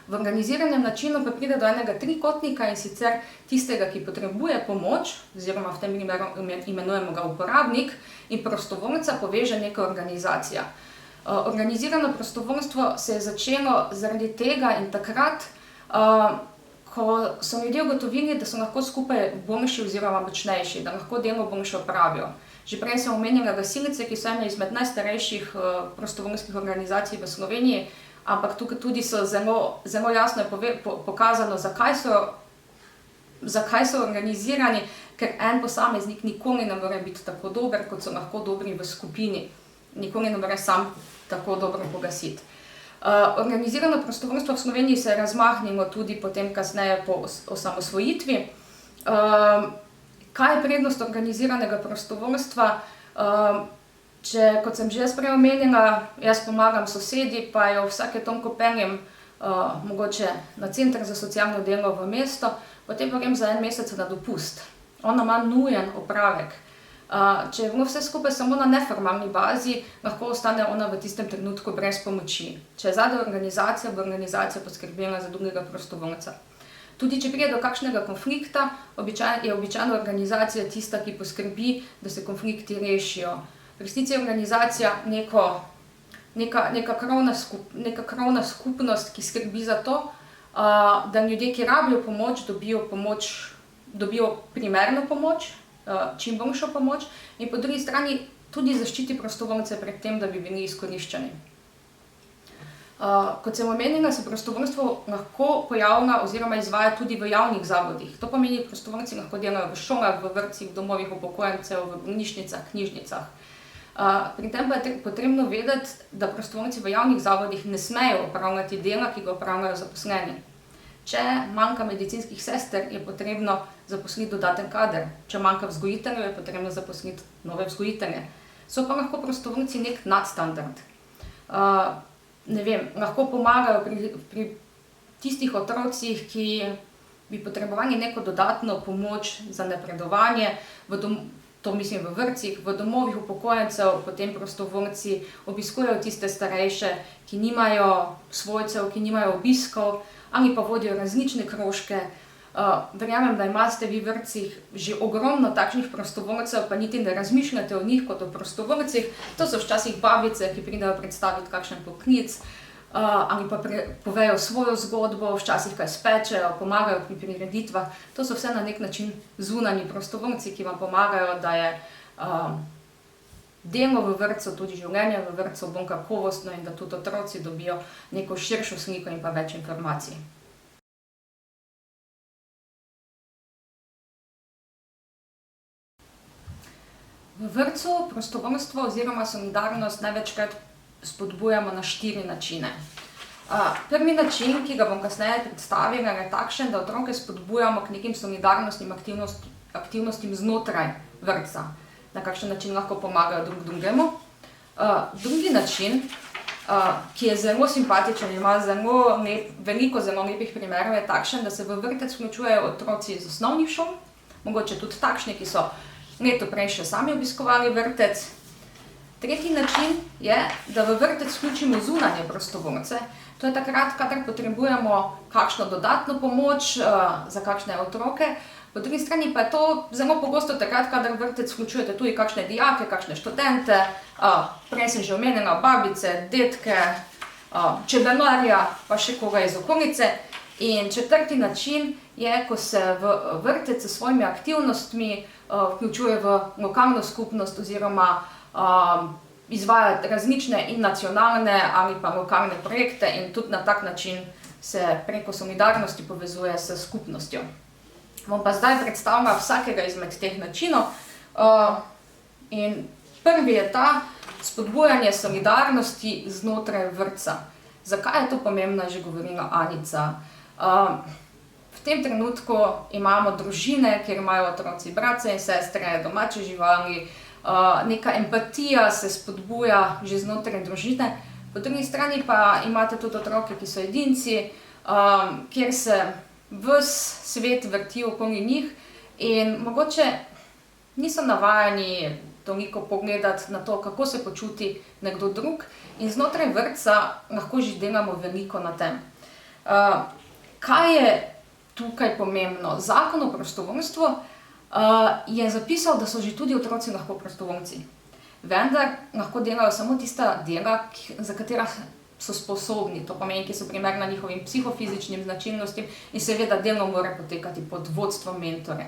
V organiziranem načinu pa pride do enega trikotnika, in sicer tistega, ki potrebuje pomoč, oziroma v tem primeru imenujemo ga uporabnik, in prostovoljca poveže neka organizacija. Organizirano prostovoljstvo se je začelo zaradi tega in takrat, ko so ljudje ugotovili, da so lahko skupaj boljši oziroma močnejši, da lahko delo boljše opravijo. Že prej sem omenjala gasilce, ki so ena izmed najstarejših prostovoljskih organizacij v Sloveniji, ampak tukaj tudi so zelo jasno pokazano, zakaj so organizirani, ker en posameznik nikoli ne more biti tako dober, kot so lahko dobri v skupini. Nikoli ne more sam tako dobro pogasiti. Organizirano prostovoljstvo v Sloveniji se je razmahnilo tudi potem kasneje po osamosvojitvi. Kaj je prednost organiziranega prostovoljstva? Kot sem že jaz prej omenila, jaz pomagam sosedi, pa jo vsake toliko peljem mogoče na center za socialno delo v mesto, potem pa grem za en mesec na dopust. Ona ima nujen opravek. Če je bilo vse skupaj samo na neformalni bazi, lahko ostane ona v tistem trenutku brez pomoči. Če je zadaj organizacija, bo organizacija poskrbela za drugega prostovoljca. Tudi če pride do kakšnega konflikta, je običajno organizacija tista, ki poskrbi, da se konflikti rešijo. V resnici je organizacija neka krovna skupnost, ki skrbi za to, da ljudje, ki rabijo pomoč, dobijo primerno pomoč, čim boljšo pomoč, in po drugi strani tudi zaščiti prostovoljce pred tem, da bi bili izkoriščeni. Kot sem omenila, se prostovoljstvo lahko pojavlja oziroma izvaja tudi v javnih zavodih. To pomeni, da prostovoljci lahko delajo v šolah, v vrtcih, domovih upokojencev, v bolnišnicah, knjižnicah. Pri tem pa je potrebno vedeti, da prostovoljci v javnih zavodih ne smejo opravljati dela, ki ga opravljajo zaposleni. Če manjka medicinskih sester, je potrebno zaposliti dodaten kader. Če manjka vzgojiteljev, je potrebno zaposliti nove vzgojitelje. So pa lahko prostovoljci nek nadstandard. Lahko pomagajo pri tistih otrocih, ki bi potrebovali neko dodatno pomoč za napredovanje, to mislim v vrtcih, v domovih upokojencev, potem prostovoljci obiskujejo tiste starejše, ki nimajo svojcev, ki nimajo obiskov, ali pa vodijo različne krožke. Verjamem, da imate vi v vrtcih že ogromno takšnih prostovoljcev, pa niti ne razmišljate o njih kot o prostovoljcih. To so včasih babice, ki pridejo predstaviti kakšen poklic, ali pa povejo svojo zgodbo, včasih kaj spečejo, pomagajo pri prireditvah. To so vse na nek način zunanji prostovoljci, ki vam pomagajo, da je delo v vrtcu, tudi življenje v vrtcu bolj kakovostno in da tudi otroci dobijo neko širšo sliko in pa več informacij. V vrtcu prostovoljstvo oziroma solidarnost največkrat spodbujamo na 4 načine. Prvi način, ki ga bom kasneje predstavila, je takšen, da otroke spodbujamo k nekim solidarnostnim aktivnostim znotraj vrtca. Na kakšen način lahko pomagajo drug drugemu. Drugi način, ki je zelo simpatičen, ima veliko zelo lepih primerov, je takšen, da se v vrtec vključujejo otroci iz osnovnih šol, mogoče tudi takšni, ki so leto prej še sami obiskovali vrtec. Tretji način je, da v vrtec vključimo zunanje prostovoljce. To je takrat, kadar potrebujemo kakšno dodatno pomoč za kakšne otroke. Po drugi strani pa je to zelo pogosto takrat, kadar vrtec vključujete tudi kakšne dijake, kakšne študente, prej sem že omenila babice, dedke, čebelarja, pa še koga iz okolice. In četrti način je, ko se v vrtec s svojimi aktivnostmi vključuje v lokalno skupnost oziroma izvaja različne in nacionalne ali pa lokalne projekte in tudi na tak način se preko solidarnosti povezuje s skupnostjo. Bom pa zdaj predstavila vsakega izmed teh načinov. In prvi je ta spodbujanje solidarnosti znotraj vrtca. Zakaj je to pomembno, je že govorila Anica. V tem trenutku imamo družine, kjer imajo otroci bratce in sestre, domače živali, neka empatija se spodbuja že znotraj družine. Po drugi strani pa imate tudi otroke, ki so edinci, kjer se ves svet vrti okoli njih In mogoče niso navajeni toliko pogledati na to, kako se počuti nekdo drug, in znotraj vrtca lahko že delamo veliko na tem. Kaj je tukaj pomembno? Zakon o prostovoljstvu je zapisal, da so že tudi otroci lahko prostovoljci. Vendar lahko delajo samo tista dela, za katera so sposobni, to pomeni, ki so primerna njihovim psihofizičnim značilnostim, in seveda delo mora potekati pod vodstvom mentorja.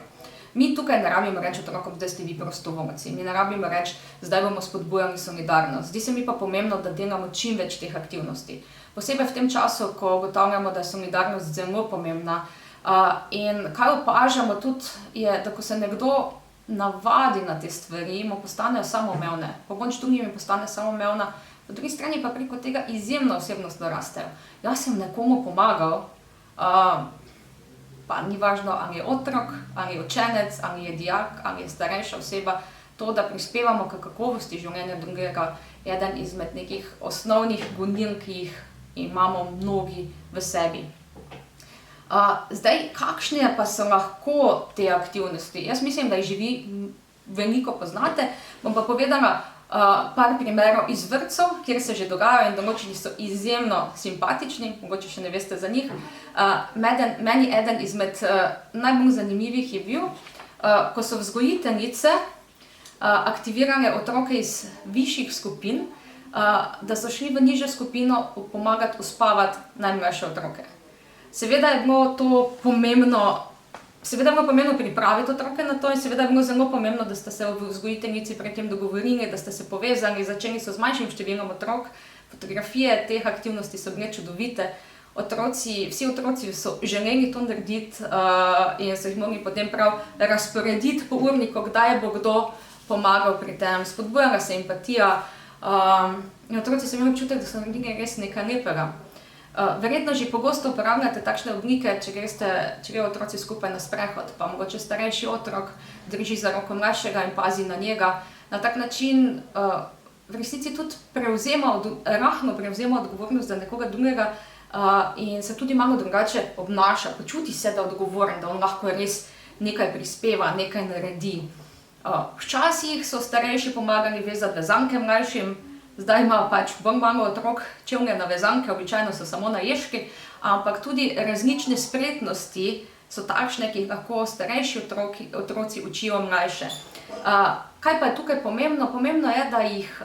Mi tukaj ne rabimo reči otrokom, zdaj ste vi prostovoljci. Mi ne rabimo reči, zdaj bomo spodbujali solidarnost. Zdi se mi pa pomembno, da delamo čim več teh aktivnosti. Posebej v tem času, ko ugotavljamo, da je solidarnost zelo pomembna. In kaj opažamo tudi je, da ko se nekdo navadi na te stvari, mu postanejo samoumevne. Pomoč drugim postane samoumevna, po drugi strani pa preko tega izjemno osebnostno rastejo. Jaz sem nekomu pomagal, pa ni važno, ali je otrok, ali je učenec, ali je dijak, ali je starejša oseba, to, da prispevamo k kakovosti življenja drugega, je eden izmed nekih osnovnih gonil, ki jih imamo mnogi v sebi. Zdaj, kakšne pa so lahko te aktivnosti? Jaz mislim, da jih že vi veliko poznate. Bom pa povedala par primerov iz vrtcev, kjer se že dogajajo, in določeni so izjemno simpatični, mogoče še ne veste za njih. Meni eden izmed najbolj zanimivih je bil, ko so vzgojiteljice aktivirale otroke iz višjih skupin, da so šli v nižjo skupino pomagati uspavati najmlajše otroke. Seveda je bilo to pomembno, pripraviti otroke na to, in seveda je bilo zelo pomembno, da ste se v vzgojiteljici pred tem dogovorili, da ste se povezali, začeli so z manjšim številom otrok. Fotografije teh aktivnosti so bile čudovite. Vsi otroci so želeli to narediti in so jih mogli potem prav razporediti po urniku, kdaj bo kdo pomagal pri tem. Spodbujala se empatija in otroci so imeli občutek, da so naredili res nekaj lepega. Verjetno že pogosto uporabljate takšne oblike, če grejo otroci skupaj na sprehod, pa mogoče starejši otrok drži za roko mlajšega in pazi na njega. Na tak način v resnici tudi rahlo prevzema odgovornost za nekoga drugega in se tudi malo drugače obnaša, počuti se, da je odgovoren, da on lahko res nekaj prispeva, nekaj naredi. Včasih so starejši pomagali vezati vezanke mlajšim, zdaj ima pač bolj malo otrok čevlje na vezanke, običajno so samo na ježki, ampak tudi različne spretnosti so takšne, ki jih lahko starejši otroci učijo mlajše. Kaj pa je tukaj pomembno? Pomembno je, da jih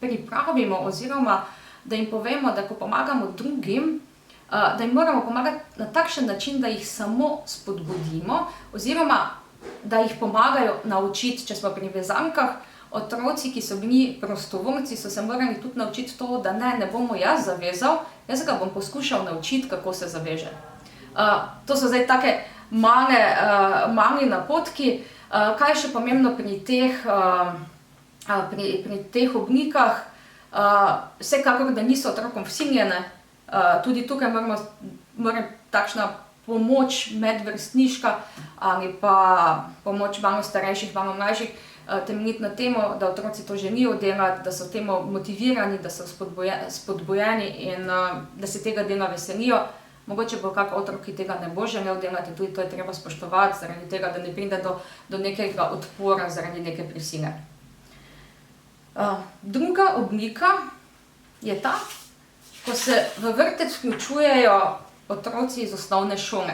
pripravimo oziroma da jim povemo, da ko pomagamo drugim, da jim moramo pomagati na takšen način, da jih samo spodbudimo oziroma da jih pomagajo naučiti, če smo pri vezankah. Otroci, ki so bili prostovoljci, so se morali tudi naučiti to, da ne bomo jaz zavezal, jaz ga bom poskušal naučiti, kako se zaveže. To so zdaj take mali napotki. Kaj je še pomembno pri teh oblikah? Vsekakor, da niso otrokom vsiljene. Tudi tukaj mora takšna pomoč medvrstniška ali pa pomoč malo starejših, malo mlajših temeljiti na temu, da otroci to želijo delati, da so temu motivirani, da so spodbujeni in da se tega dela veselijo. Mogoče bo kak otrok, ki tega ne bo želel delati, tudi to je treba spoštovati, zaradi tega, da ne pride do nekega odpora zaradi neke prisile. Druga oblika je ta, ko se v vrtec vključujejo otroci iz osnovne šole.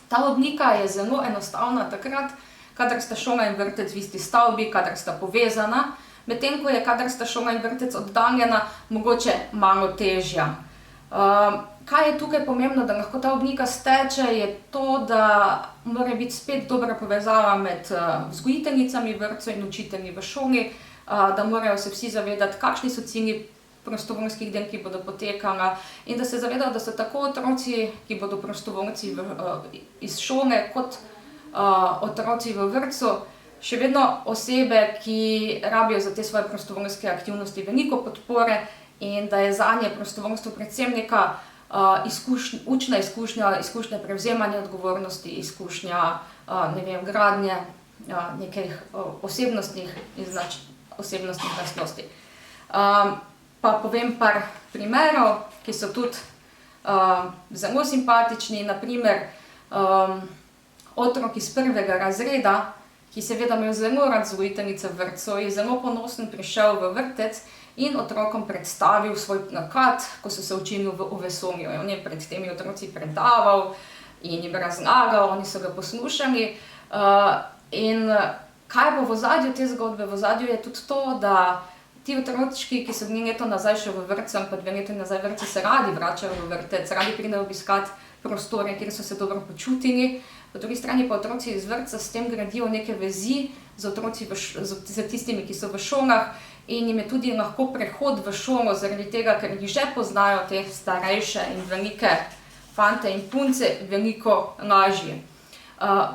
Ta oblika je zelo enostavna takrat, kadar sta šola in vrtec v isti stavbi, kadar sta povezana, medtem ko je, kadar sta šola in vrtec oddaljena, mogoče malo težja. Kaj je tukaj pomembno, da lahko ta oblika steče, je to, da mora biti spet dobra povezava med vzgojiteljicami v vrtcu in učitelji v šoli, da morajo se vsi zavedati, kakšni so cilji prostovoljskih del, ki bodo potekala, in da se zavedajo, da so tako otroci, ki bodo prostovoljci iz šole, kot otroci v vrtcu, še vedno osebe, ki rabijo za te svoje prostovoljske aktivnosti veliko podpore in da je zanje prostovoljstvo predvsem neka učna izkušnja prevzemanja odgovornosti, izkušnja gradnje nekih osebnostnih lastnosti. Pa povem par primerov, ki so tudi zelo simpatični. Na primer, otrok iz 1. razreda, ki seveda imel zelo rad vzgojiteljico v vrtcu, je zelo ponosen prišel v vrtec in otrokom predstavil svoj plakat, ko so se učili v vesolju. On je pred temi otroci predaval in jim razlagal, oni so ga poslušali. In kaj bo v ozadju te zgodbe? V ozadju je tudi to, da ti otročki, ki so dni leto nazaj še v vrtcu, pa 2 leti nazaj vrtci, se radi vračajo v vrtec, radi pridejo obiskati prostore, kjer so se dobro počutili. Po drugi strani pa otroci iz vrtca s tem gradijo neke vezi z otroci, z tistimi, ki so v šolah, in jim je tudi lahko prehod v šolo zaradi tega, ker jih že poznajo te starejše in velike fante in punce, veliko lažje.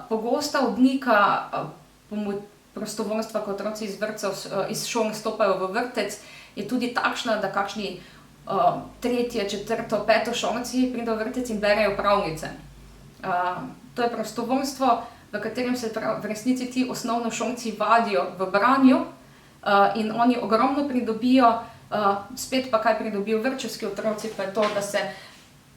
Pogosta oblika prostovoljstva, ko otroci iz vrtcev, iz šol stopajo v vrtec, je tudi takšna, da kakšni 3., 4., 5. šolci pridejo v vrtec in berejo pravljice. To je prostovoljstvo, v katerem se v resnici ti osnovnošolci vadijo v branju in oni ogromno pridobijo, spet pa kaj pridobijo vrtčevski otroci, pa je to, da se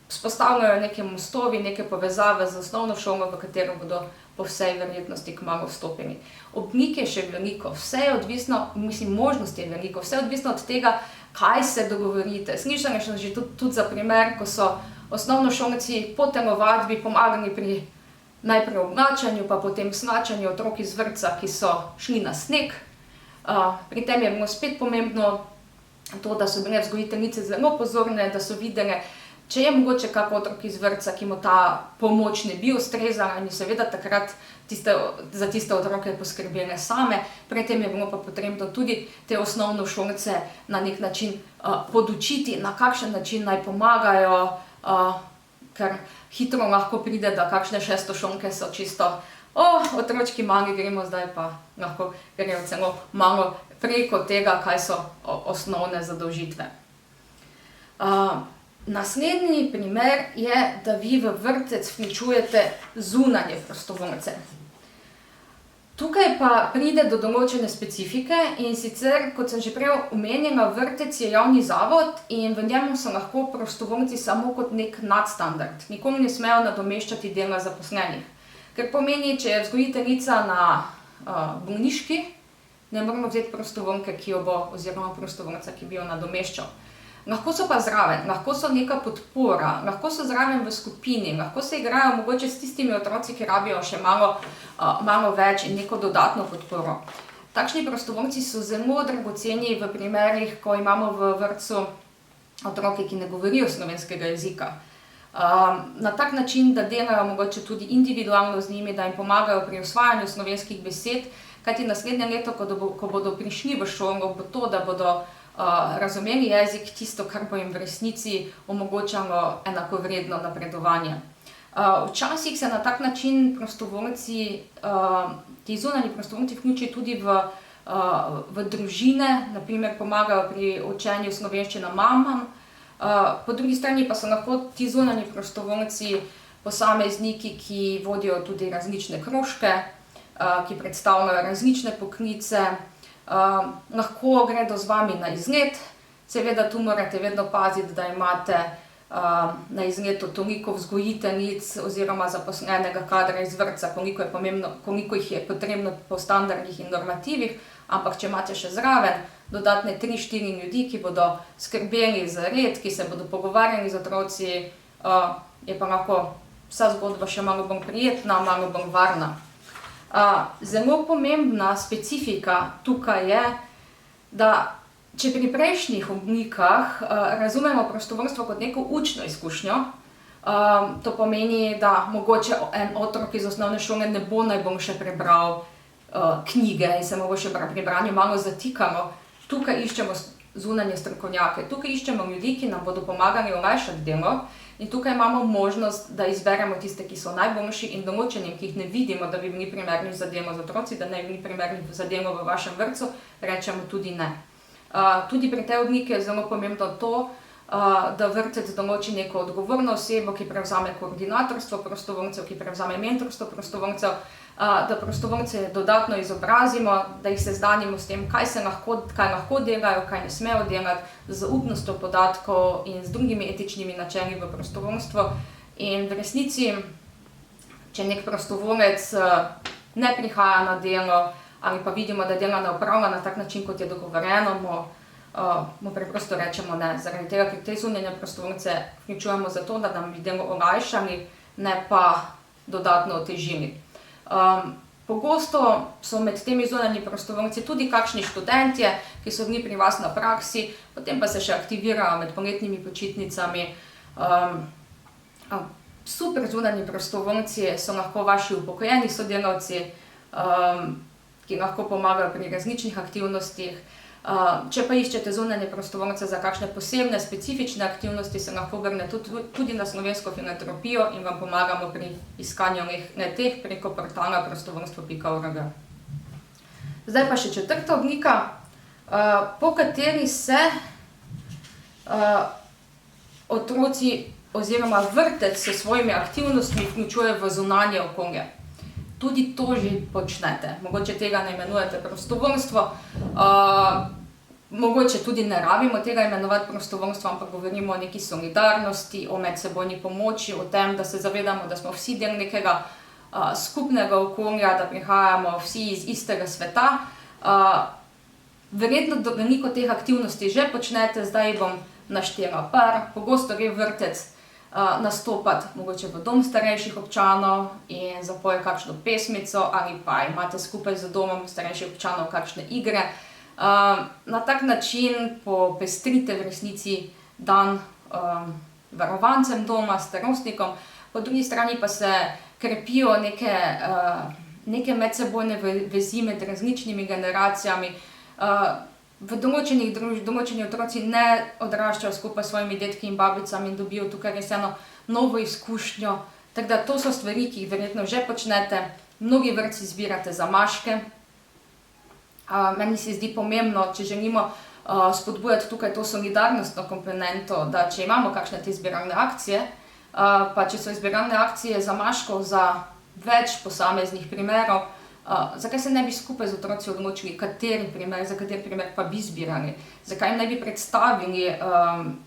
vzpostavljajo neke mostovi, neke povezave z osnovno šolo, v katero bodo po vsej verjetnosti kmalu vstopili. Oblike je še veliko, vse je odvisno, možnosti je veliko, vse je odvisno od tega, kaj se dogovorite. Slišala sem že tudi za primer, ko so osnovnošolci po telovadbi pomagali pri najprej oblačenju, pa potem slačenju otrok iz vrtca, ki so šli na sneg. Pri tem je bilo spet pomembno to, da so bile vzgojiteljice zelo pozorne, da so videle, če je mogoče kak otrok iz vrtca, ki mu ta pomoč ne bi ustrezala, in seveda takrat za tiste otroke poskrbele same. Pri tem je bilo pa potrebno tudi te osnovnošolce na nek način podučiti, na kakšen način naj pomagajo, ker hitro lahko pride, da kakšne šestošolke so čisto otročki mali, gremo zdaj pa lahko grejo celo malo preko tega, kaj so osnovne zadolžitve. Naslednji primer je, da vi v vrtec vključujete zunanje prostovoljce. Tukaj pa pride do določene specifike, in sicer, kot sem že prej omenila, vrtec je javni zavod in v njemu so lahko prostovoljci samo kot nek nadstandard. Nikoli ne smejo nadomeščati dela zaposlenih. Ker pomeni, če je vzgojiteljica na bolniški, ne moramo vzeti prostovoljke, ki jo bo, oziroma prostovoljca, ki bi jo nadomeščal. Lahko so pa zraven, lahko so neka podpora, lahko so zraven v skupini, lahko se igrajo mogoče s tistimi otroci, ki rabijo še malo več in neko dodatno podporo. Takšni prostovoljci so zelo dragoceni v primerih, ko imamo v vrtcu otroke, ki ne govorijo slovenskega jezika. Na tak način, da delajo mogoče tudi individualno z njimi, da jim pomagajo pri osvajanju slovenskih besed, kajti naslednje leto, ko bodo prišli v šolo, bo to, da bodo razumeli jezik, tisto, kar bo jim v resnici omogočalo enakovredno napredovanje. Včasih se na tak način prostovoljci, ti zunanji prostovoljci vključijo tudi v družine, na primer pomagajo pri učenju slovenščine mamam. Po drugi strani pa so lahko ti zunanji prostovoljci posamezniki, ki vodijo tudi različne krožke, ki predstavljajo različne poklice. Lahko gredo z vami na izlet, seveda tu morate vedno paziti, da imate na izletu toliko vzgojiteljic oziroma zaposlenega kadra iz vrtca, koliko jih je potrebno po standardih in normativih, ampak če imate še zraven dodatne 3-4 ljudi, ki bodo skrbeli za red, ki se bodo pogovarjali z otroci, je pa lahko vsa zgodba še malo bolj prijetna, malo bolj varna. Zelo pomembna specifika tukaj je, da če pri prejšnjih oblikah razumemo prostovoljstvo kot neko učno izkušnjo, to pomeni, da mogoče en otrok iz osnovne šole ne bo najboljše prebral knjige in se mogoče pri branju malo zatikamo. Tukaj iščemo zunanje strokovnjake, tukaj iščemo ljudi, ki nam bodo pomagali olajšati delo, in tukaj imamo možnost, da izberemo tiste, ki so najboljši, in določenim, ki jih ne vidimo, da bi bili primerni za delo z otroci, da ne bi bili primerni za delo v vašem vrtcu, rečemo tudi ne. Tudi pri tej obliki je zelo pomembno to, da vrtec določi neko odgovorno osebo, ki prevzame koordinatorstvo prostovoljcev, ki prevzame mentorstvo prostovoljcev, da prostovoljce dodatno izobrazimo, da jih seznanimo s tem, kaj lahko delajo, kaj ne smejo delati, z zaupnostjo podatkov in z drugimi etičnimi načeli v prostovoljstvu. In v resnici če nek prostovoljec ne prihaja na delo ali pa vidimo, da dela ne opravlja na tak način, kot je dogovorjeno, mu preprosto rečemo ne. Zaradi tega, ker te zunanje prostovoljce vključujemo zato, da nam bi delo olajšali, ne pa dodatno otežili. Pogosto so med temi zunanjimi prostovoljci tudi kakšni študentje, ki so bili pri vas na praksi, potem pa se še aktivirajo med poletnimi počitnicami. Super zunanji prostovoljci so lahko vaši upokojeni sodelavci, ki lahko pomagajo pri različnih aktivnostih. Če pa iščete zunanje prostovoljce za kakšne posebne, specifične aktivnosti, se lahko obrnete tudi na Slovensko filantropijo in vam pomagamo pri iskanju le-teh preko portala prostovoljstvo.org. Zdaj pa še četrta oblika, po kateri se otroci oziroma vrtec s svojimi aktivnostmi vključuje v zunanje okolje. Tudi to že počnete. Mogoče tega ne imenujete prostovoljstvo, mogoče tudi ne rabimo tega imenovati prostovoljstvo, ampak govorimo o neki solidarnosti, o medsebojni pomoči, o tem, da se zavedamo, da smo vsi del nekega skupnega okolja, da prihajamo vsi iz istega sveta. Verjetno veliko teh aktivnosti že počnete, zdaj bom naštela par. Pogosto gre vrtec nastopati mogoče v dom starejših občanov in zapoje kakšno pesmico ali pa imate skupaj z domom starejših občanov kakšne igre. Na tak način popestrite v resnici dan varovancem doma, starostnikom, po drugi strani pa se krepijo neke medsebojne vezi med različnimi generacijami. Določeni otroci ne odraščajo skupaj s svojimi dedki in babicami in dobijo tukaj res eno novo izkušnjo. Tako da to so stvari, ki jih verjetno že počnete. Mnogi vrtci zbirate zamaške. Meni se zdi pomembno, če želimo spodbujati tukaj to solidarnostno komponento, da če imamo kakšne te zbiralne akcije, pa če so zbiralne akcije zamaškov za več posameznih primerov, zakaj se ne bi skupaj z otroci odločili, za kateri primer pa bi zbirali? Zakaj ne bi predstavili,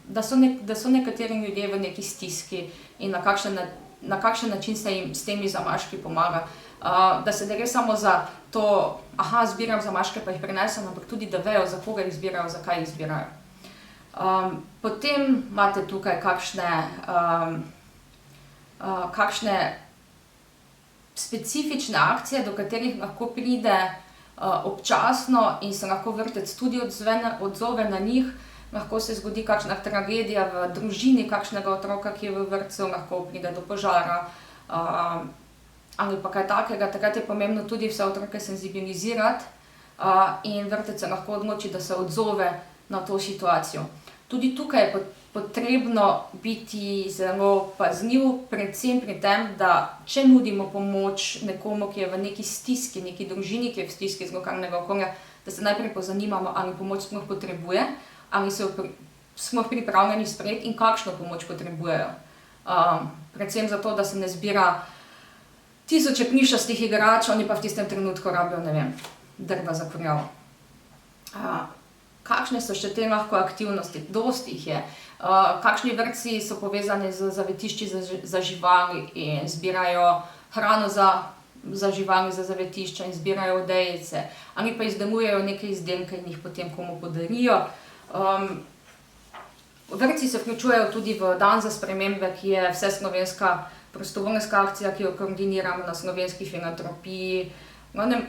da so nekateri ljudje v neki stiski in na kakšen način se jim s temi zamaški pomaga? Da se ne gre samo za to, zbiram zamaške pa jih prinesem, ampak tudi, da vejo, za koga jih zbirajo, zakaj jih zbirajo. Potem imate tukaj kakšne specifične akcije, do katerih lahko pride občasno in se lahko vrtec tudi odzove na njih. Lahko se zgodi kakšna tragedija v družini kakšnega otroka, ki je v vrtcu, lahko pride do požara ali pa kaj takega. Takrat je pomembno tudi vse otroke senzibilizirati in vrtec se lahko odloči, da se odzove na to situacijo. Tudi tukaj je potrebno biti zelo pazljiv, predvsem pri tem, da če nudimo pomoč nekomu, ki je v neki stiski, neki družini, ki je v stiski iz lokalnega okolja, da se najprej pozanimamo, ali pomoč sploh potrebuje, ali smo pripravljeni sprejeti in kakšno pomoč potrebujejo. Predvsem zato, da se ne zbira tisoče plišastih igrač, oni pa v tistem trenutku rabijo, ne vem, drva za kurjavo. Kakšne so še te lahko aktivnosti? Dosti jih je. Kakšni vrtci so povezani z zavetišči za živali in zbirajo hrano za živali, za zavetišča in zbirajo odejice. Ali pa izdelujejo neke izdelke in jih potem komu podarijo. Vrtci se vključujejo tudi v Dan za spremembe, ki je vseslovenska prostovoljska akcija, ki jo koordiniramo na Slovenski filantropiji.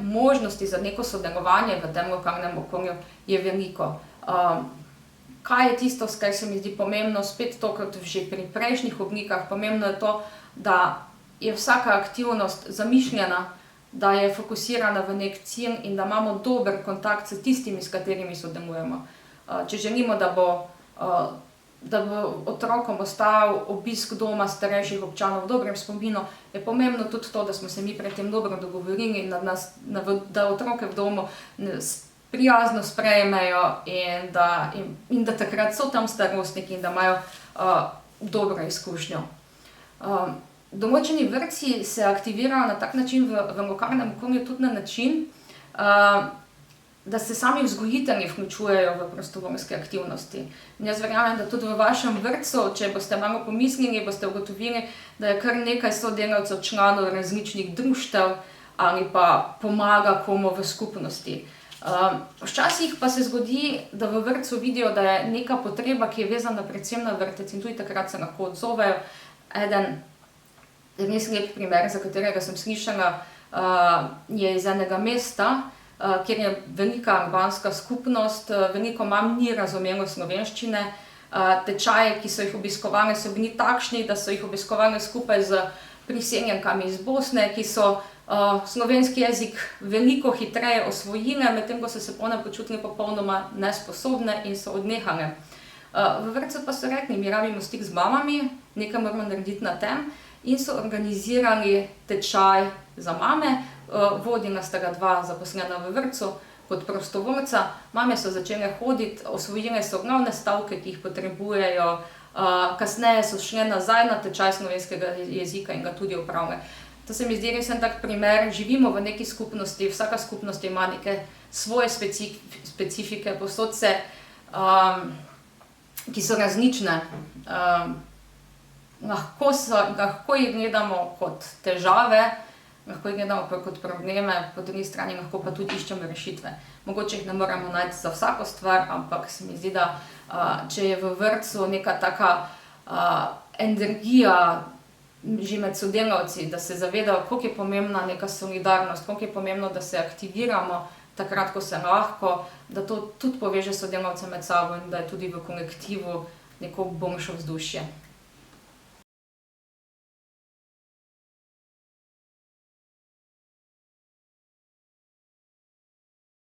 Možnosti za neko sodelovanje v tem lokalnem okolju je veliko. Kaj je tisto, kar se mi zdi pomembno, spet to, kot že pri prejšnjih oblikah, pomembno je to, da je vsaka aktivnost zamišljena, da je fokusirana v nek cilj in da imamo dober kontakt s tistimi, s katerimi sodelujemo. Če želimo, da bo otrokom ostal obisk doma starejših občanov v dobrem spominu, je pomembno tudi to, da smo se mi pred tem dobro dogovorili in da otroke v domu prijazno sprejmejo in da takrat so tam starostniki in da imajo dobro izkušnjo. Določeni vrtci se aktivirajo na tak način v lokalnem okolju tudi na način, da se sami vzgojitelji vključujejo v prostovoljske aktivnosti. In jaz verjamem, da tudi v vašem vrtcu, če boste malo pomislili, boste ugotovili, da je kar nekaj sodelavcev, članov različnih društev ali pa pomaga komu v skupnosti. Včasih pa se zgodi, da v vrtcu vidijo, da je neka potreba, ki je vezana predvsem na vrtec in tudi takrat se lahko odzovejo. Eden res lep primer, za katerega sem slišala, je iz enega mesta, kjer je velika albanska skupnost, veliko mam ni razumelo slovenščine. Tečaji, ki so jih obiskovali, so bili takšni, da so jih obiskovali skupaj z priseljenkami iz Bosne, ki so slovenski jezik veliko hitreje osvojile, medtem ko so se one počutile popolnoma nesposobne in so odnehale. V vrtcu pa so rekli, mi rabimo stik z mamami, nekaj moramo narediti na tem, in so organizirali tečaj za mame. Vodila sta ga dva zaposlena v vrtcu kot prostovoljca. Mame so začele hoditi, osvojile so glavne stavke, ki jih potrebujejo, kasneje so šle nazaj na tečaj slovenskega jezika in ga tudi opravile. To se mi zdi res en tak primer, živimo v neki skupnosti, vsaka skupnost ima neke svoje specifike, povsod se, ki so različne. Lahko jih gledamo kot težave, lahko jih gledamo kot probleme, po drugi strani lahko pa tudi iščemo rešitve. Mogoče jih ne moramo najti za vsako stvar, ampak se mi zdi, da če je v vrtcu neka taka energija že med sodelavci, da se zavedajo, koliko je pomembna neka solidarnost, koliko je pomembno, da se aktiviramo takrat, ko se lahko, da to tudi poveže sodelavce med sabo in da je tudi v kolektivu neko boljše vzdušje.